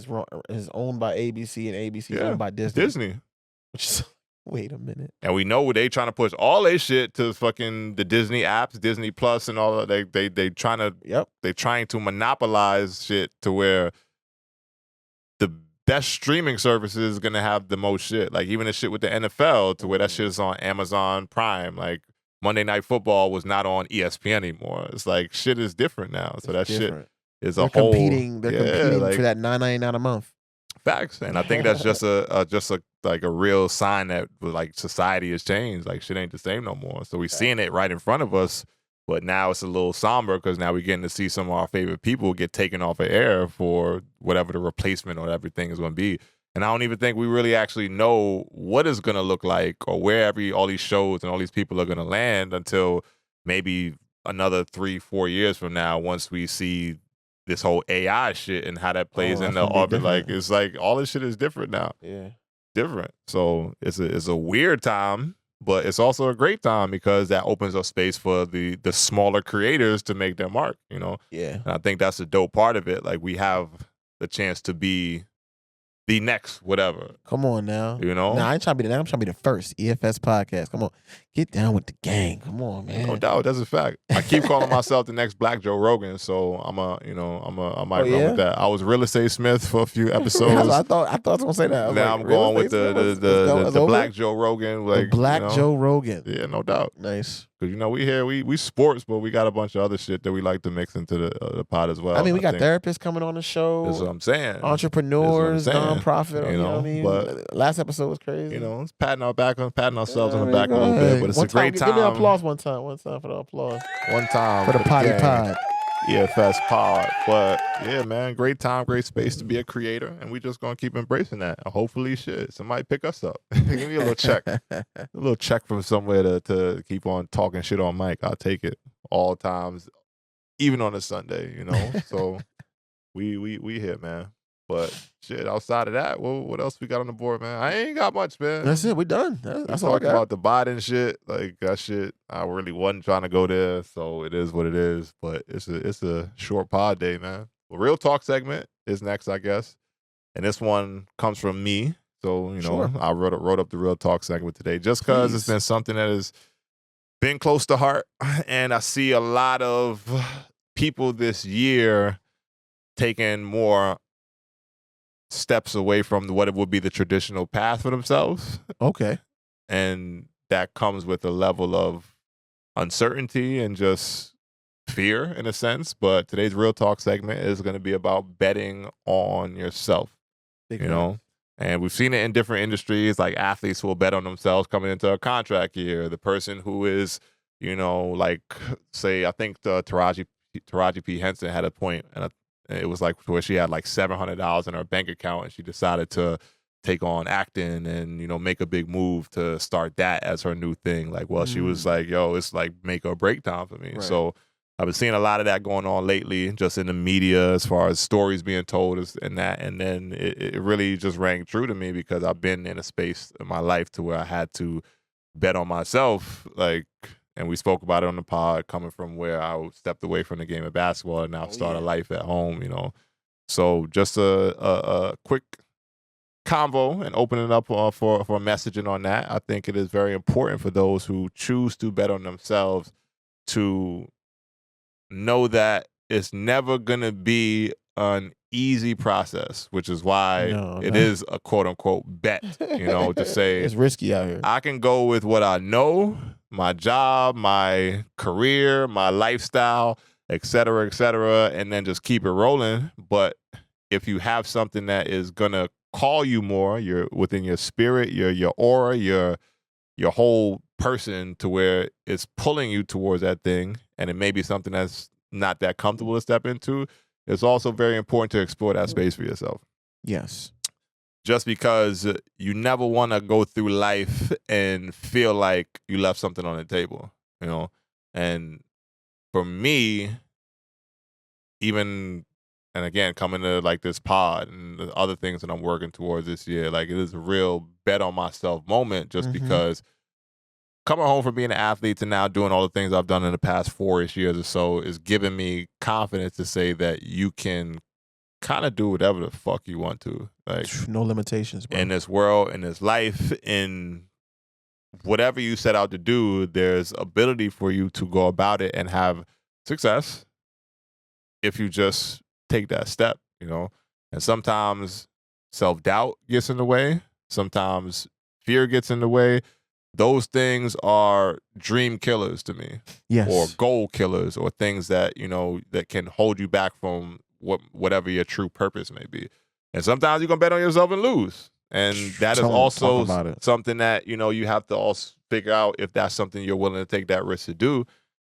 is owned by ABC and ABC is owned by Disney. Which is, wait a minute. And we know they trying to push all their shit to fucking the Disney apps, Disney Plus, and all that. They trying to monopolize shit to where the best streaming service is gonna have the most shit. Like even the shit with the NFL to where that shit is on Amazon Prime. Like Monday Night Football was not on ESPN anymore. It's like shit is different now. So that shit is a whole. They're competing for that $9.99 a month. Facts, and I think that's just a real sign that like society has changed. Like shit ain't the same no more. So we seeing it right in front of us. But now it's a little somber because now we're getting to see some of our favorite people get taken off of air for whatever the replacement or everything is going to be. And I don't even think we really actually know what it's going to look like or where all these shows and all these people are going to land until maybe another 3-4 years from now, once we see this whole AI shit and how that plays in the orbit. Like, it's like all this shit is different now. Yeah. Different. So it's a weird time, but it's also a great time because that opens up space for the smaller creators to make their mark, you know? Yeah. And I think that's the dope part of it. Like, we have the chance to be the next whatever. Come on now. You know? Nah, I ain't trying to be the next. I'm trying to be the first EFS podcast. Come on. Get down with the gang. Come on, man. No doubt, that's a fact. I keep calling myself the next Black Joe Rogan, so I might run with that. I was Real Estate Smith for a few episodes. I thought I was gonna say that. Now I'm going with the Black Joe Rogan, like Black Joe Rogan. Yeah, no doubt. Nice. Because we sports, but we got a bunch of other shit that we like to mix into the pod as well. I mean, we got therapists coming on the show. That's what I'm saying. Entrepreneurs, nonprofit. You know what I mean? but last episode was crazy. You know, it's patting ourselves on the back a little bit, but it's a great time. Give me an applause one time for the applause. One time for the potty pod. EFS pod. But yeah, man, great time, great space to be a creator, and we just gonna keep embracing that. And hopefully, somebody pick us up. Give me a little check, a little check from somewhere to keep on talking shit on mic. I'll take it all times, even on a Sunday. You know, so we here, man. But shit, outside of that, what else we got on the board, man? I ain't got much, man. That's it. We done. That's all I got. About the Biden shit, like that shit. I really wasn't trying to go there, so it is what it is. But it's a short pod day, man. The Real Talk segment is next, I guess, and this one comes from me. So I wrote up the Real Talk segment today, just because it's been something that has been close to heart, and I see a lot of people this year taking more steps away from what it would be the traditional path for themselves. Okay. And that comes with a level of uncertainty and just fear in a sense. But today's Real Talk segment is going to be about betting on yourself. You know? And we've seen it in different industries, like athletes who will bet on themselves coming into a contract year. The person who is, like, say, I think Taraji P. Henson had a point, and it was like where she had like $700 in her bank account, and she decided to take on acting and make a big move to start that as her new thing. Like, well, she was like, "Yo, it's like make or break time for me." Right. So I've been seeing a lot of that going on lately, just in the media, as far as stories being told and that. And then it really just rang true to me because I've been in a space in my life to where I had to bet on myself, like. And we spoke about it on the pod, coming from where I stepped away from the game of basketball and now started life at home, So just a quick convo and opening it up for messaging on that. I think it is very important for those who choose to bet on themselves to know that it's never going to be an easy process, which is why it is a quote unquote bet, to say it's risky out here. I can go with what I know, my job, my career, my lifestyle, et cetera, and then just keep it rolling. But if you have something that is gonna call you more, you're within your spirit, your aura, your whole person, to where it's pulling you towards that thing, and it may be something that's not that comfortable to step into, it's also very important to explore that space for yourself. Yes. Just because you never want to go through life and feel like you left something on the table, And for me, even, and again, coming to like this pod and the other things that I'm working towards this year, like it is a real bet on myself moment, just because coming home from being an athlete to now doing all the things I've done in the past 4-ish years or so is giving me confidence to say that you can kind of do whatever the fuck you want to. Like, no limitations, bro. In this world, in this life, in whatever you set out to do, there's ability for you to go about it and have success if you just take that step, And sometimes self-doubt gets in the way. Sometimes fear gets in the way. Those things are dream killers to me. Yes. Or goal killers, or things that, that can hold you back from whatever your true purpose may be. And sometimes you're going to bet on yourself and lose. And that is also something that, you have to also figure out if that's something you're willing to take that risk to do.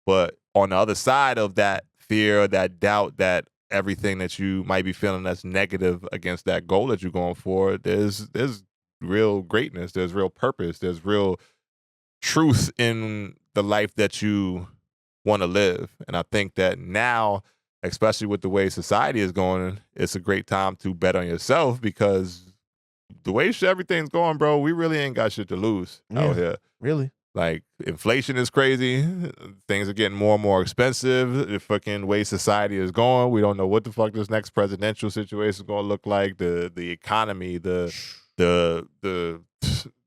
But on the other side of that fear, that doubt, that everything that you might be feeling that's negative against that goal that you're going for, there's real greatness, there's real purpose, there's real truth in the life that you want to live. And I think that now, especially with the way society is going, it's a great time to bet on yourself, because the way everything's going, bro, we really ain't got shit to lose out here. Really. Like, inflation is crazy. Things are getting more and more expensive. The fucking way society is going, we don't know what the fuck this next presidential situation is going to look like. The economy, the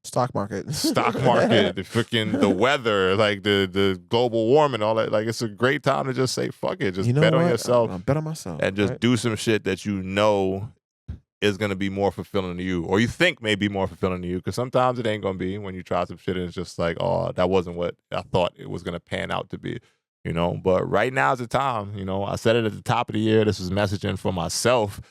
stock market, the freaking the weather, like the global warming, all that. Like, it's a great time to just say fuck it, just bet on yourself. I'll bet on myself, and just do some shit that you know is going to be more fulfilling to you, or you think may be more fulfilling to you, because sometimes it ain't going to be when you try some shit and it's just like, oh, that wasn't what I thought it was going to pan out to be, you know. But right now is the time, you know. I said it at the top of the year, this is messaging for myself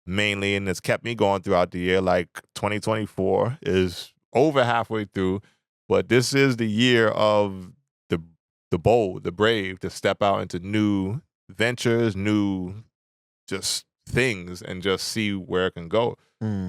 mainly, and it's kept me going throughout the year. Like, 2024 is over halfway through, but this is the year of the bold, the brave, to step out into new ventures, new just things, and just see where it can go.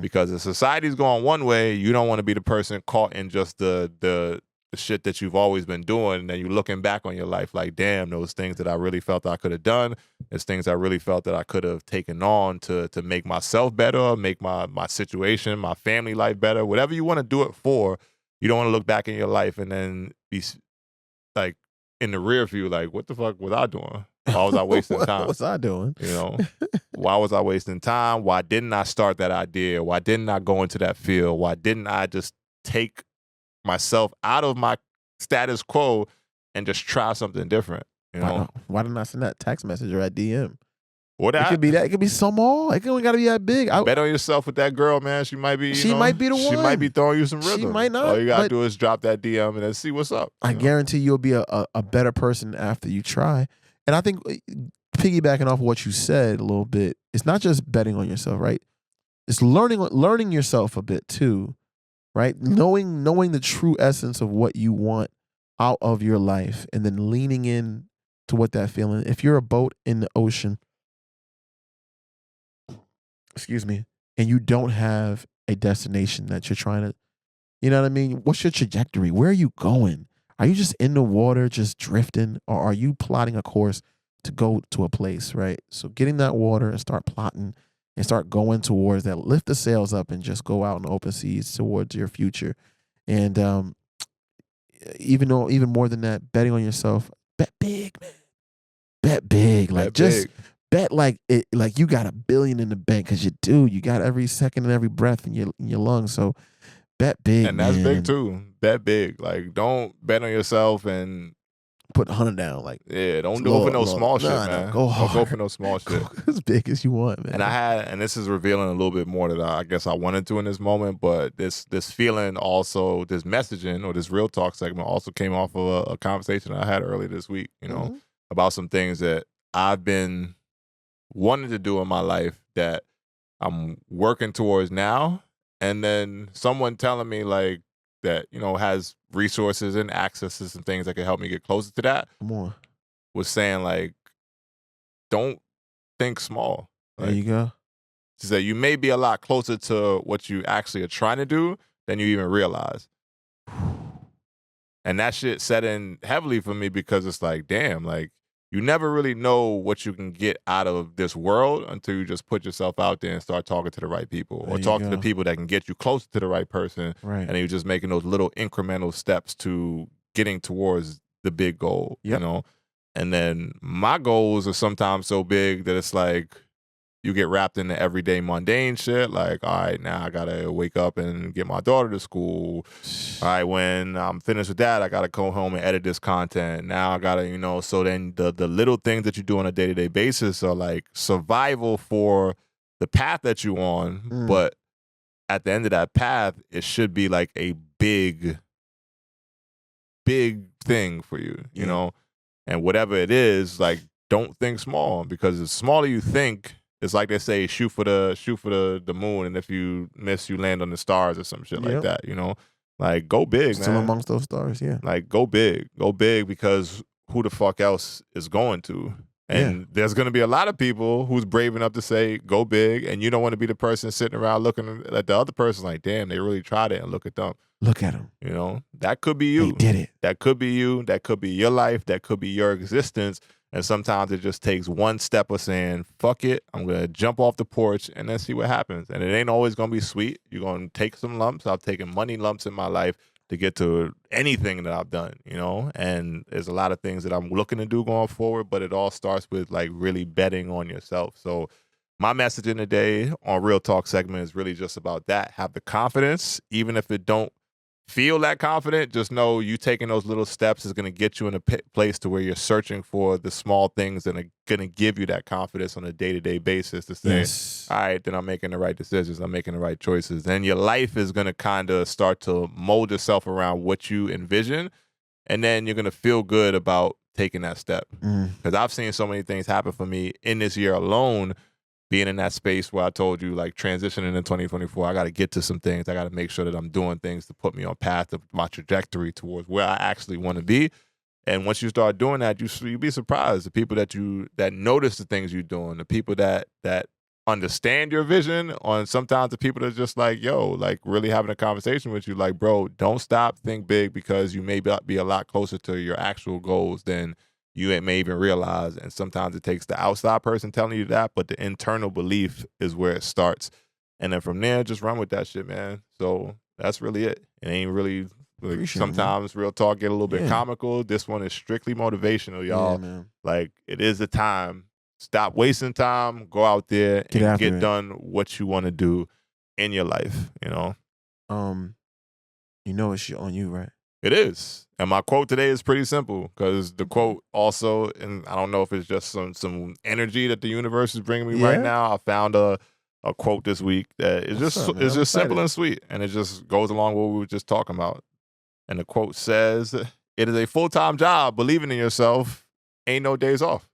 Because if society's going one way, you don't want to be the person caught in just the shit that you've always been doing, and then you're looking back on your life like, damn, those things that I really felt I could have done, there's things I really felt that I could have taken on to make myself better, make my situation, my family life better, whatever you want to do it for. You don't want to look back in your life and then be like in the rear view, like, what the fuck was I doing? Why was I wasting time? What was I doing? You know, why was I wasting time? Why didn't I start that idea? Why didn't I go into that field? Why didn't I just take myself out of my status quo and just try something different? You know, why didn't I send that text message or that DM? Or that, it could be that. It could be small. It only got to be that big. Bet on yourself with that girl, man. She might be. Might be the one. She might be throwing you some rhythm. She might not. All you gotta do is drop that DM and then see what's up. I guarantee you'll be a better person after you try. And I think, piggybacking off of what you said a little bit, it's not just betting on yourself, right? It's learning yourself a bit too, right? Knowing the true essence of what you want out of your life, and then leaning in to what that feeling. If you're a boat in the ocean, excuse me, and you don't have a destination that you're trying to, you know what I mean? What's your trajectory? Where are you going? Are you just in the water, just drifting, or are you plotting a course to go to a place, right? So getting that water and start plotting and start going towards that. Lift the sails up and just go out in the open seas towards your future. And even more than that, betting on yourself, bet big, man. Bet big. Like, just bet like it, like you got $1 billion in the bank, because you do. You got every second and every breath in your lungs. So bet big, and that's man. big too. Bet big. Like, don't bet on yourself and put 100 down. Like, yeah, don't go for no small shit, man. No, go hard. Don't go for no small shit. Go as big as you want, man. And this is revealing a little bit more that I guess I wanted to in this moment, but this feeling also, this messaging or this real talk segment also came off of a conversation I had earlier this week, you know, about some things that I've been wanting to do in my life that I'm working towards now. And then someone telling me like that, you know, has resources and access to some things that can help me get closer to that. More was saying like, don't think small. Like, there you go. She said you may be a lot closer to what you actually are trying to do than you even realize. And that shit set in heavily for me, because it's like, damn, like, you never really know what you can get out of this world until you just put yourself out there and start talking to the right people, or talk to the people that can get you closer to the right person. Right. And you're just making those little incremental steps to getting towards the big goal, you know? And then my goals are sometimes so big that it's like you get wrapped in the everyday mundane shit. Like, all right, now I gotta wake up and get my daughter to school. All right, when I'm finished with that, I gotta go home and edit this content. Now I gotta, you know, so then the little things that you do on a day-to-day basis are like survival for the path that you're on. But at the end of that path, it should be like a big thing for you, you know? And whatever it is, like, don't think small, because the smaller you think, it's like they say, shoot for the moon, and if you miss, you land on the stars or some shit like that, you know? Like, go big, Still man. amongst those stars, yeah. Like, go big, because who the fuck else is going to? And there's going to be a lot of people who's brave enough to say, go big. And you don't want to be the person sitting around looking at the other person like, damn, they really tried it, and look at them. Look at them. You know, that could be you. They did it. That could be you. That could be your life. That could be your existence. And sometimes it just takes one step of saying, fuck it, I'm going to jump off the porch and then see what happens. And it ain't always going to be sweet. You're going to take some lumps. I've taken money lumps in my life to get to anything that I've done, you know? And there's a lot of things that I'm looking to do going forward, but it all starts with like really betting on yourself. So my message in the day on Real Talk segment is really just about that. Have the confidence, even if it don't feel that confident, just know you taking those little steps is going to get you in a place to where you're searching for the small things that are going to give you that confidence on a day-to-day basis to say, all right, then I'm making the right decisions. I'm making the right choices. Then your life is going to kind of start to mold itself around what you envision. And then you're going to feel good about taking that step. Because I've seen so many things happen for me in this year alone, being in that space where I told you, like, transitioning in 2024, I got to get to some things. I got to make sure that I'm doing things to put me on path of my trajectory towards where I actually want to be. And once you start doing that, you'll be surprised. The people that notice the things you're doing, the people that understand your vision, and sometimes the people that are just like, yo, like really having a conversation with you, like, bro, don't stop, think big, because you may be a lot closer to your actual goals than you may even realize. And sometimes it takes the outside person telling you that, but the internal belief is where it starts. And then from there, just run with that shit, man. So that's really it. It ain't really, like, sometimes Real Talk get a little bit comical. This one is strictly motivational, y'all. Man. Like, it is the time. Stop wasting time. Go out there and get done what you want to do in your life, you know? You know it's on you, right? It is. And my quote today is pretty simple, because the quote also, and I don't know if it's just some energy that the universe is bringing me right now. I found a quote this week that is just simple and sweet, and it just goes along with what we were just talking about. And the quote says, "It is a full-time job. Believing in yourself, ain't no days off."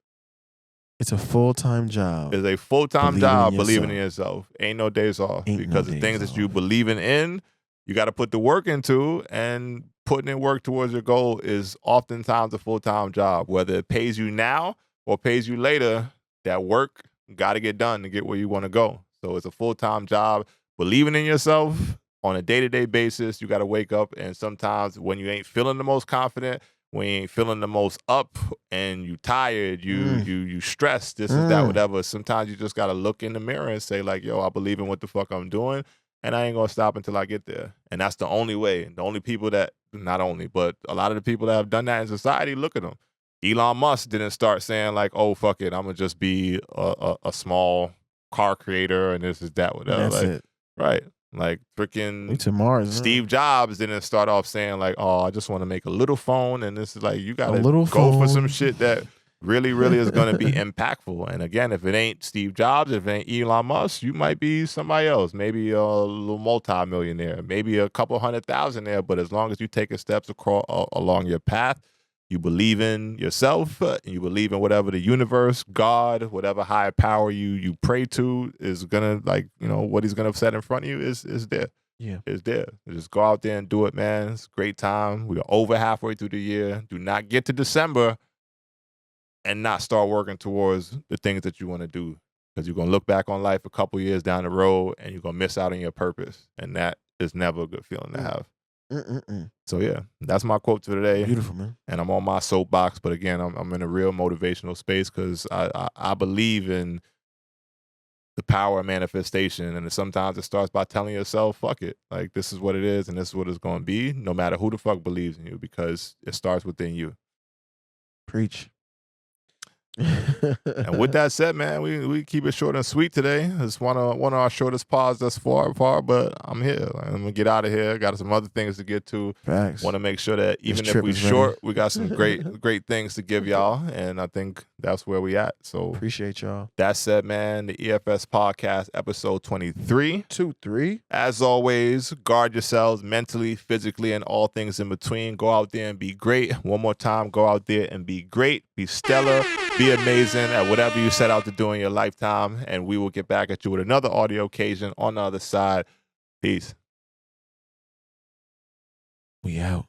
It's a full-time job. It's a full-time job. Believing in yourself, ain't no days off. Because the things that you believing in, you got to put the work into, and putting in work towards your goal is oftentimes a full-time job. Whether it pays you now or pays you later, that work got to get done to get where you want to go. So it's a full-time job. Believing in yourself on a day-to-day basis, you got to wake up, and sometimes when you ain't feeling the most confident, when you ain't feeling the most up, and you tired, you stressed, this is that, whatever, sometimes you just got to look in the mirror and say, like, yo, I believe in what the fuck I'm doing, and I ain't going to stop until I get there. And that's the only way. The only people that, not only, but a lot of the people that have done that in society, look at them. Elon Musk didn't start saying, like, oh, fuck it, I'm going to just be a small car creator and this is that, whatever. That's it. Right. Like, freaking to Mars, Steve Jobs didn't start off saying, like, oh, I just want to make a little phone. And this is like, you got to go for some shit that really, really is going to be impactful. And again, if it ain't Steve Jobs, if it ain't Elon Musk, you might be somebody else, maybe a little multi-millionaire, maybe a couple 100,000 there. But as long as you taking steps along your path, you believe in yourself, and you believe in whatever the universe, God, whatever higher power you pray to is gonna, like, you know, what he's gonna set in front of you is there. Yeah, is there. Just go out there and do it, man. It's a great time. We are over halfway through the year. Do not get to December and not start working towards the things that you want to do, because you're gonna look back on life a couple years down the road and you're gonna miss out on your purpose, and that is never a good feeling to have. So yeah, that's my quote for today. Beautiful, man. And I'm on my soapbox, but again, I'm in a real motivational space, because I believe in the power of manifestation, and sometimes it starts by telling yourself, fuck it, like, this is what it is and this is what it's going to be, no matter who the fuck believes in you, because it starts within you. Preach. And with that said, man, we keep it short and sweet today. It's one of our shortest pods thus far, but I'm here. I'm gonna get out of here. Got some other things to get to. Facts. Want to make sure that even if we short, we got some great things to give y'all, and I think that's where we at. So appreciate y'all. That said, man, the EFS podcast, episode 23. 23. As always, guard yourselves mentally, physically, and all things in between. Go out there and be great. One more time, go out there and be great. Be stellar. Be amazing at whatever you set out to do in your lifetime, and we will get back at you with another audio occasion on the other side. Peace. We out.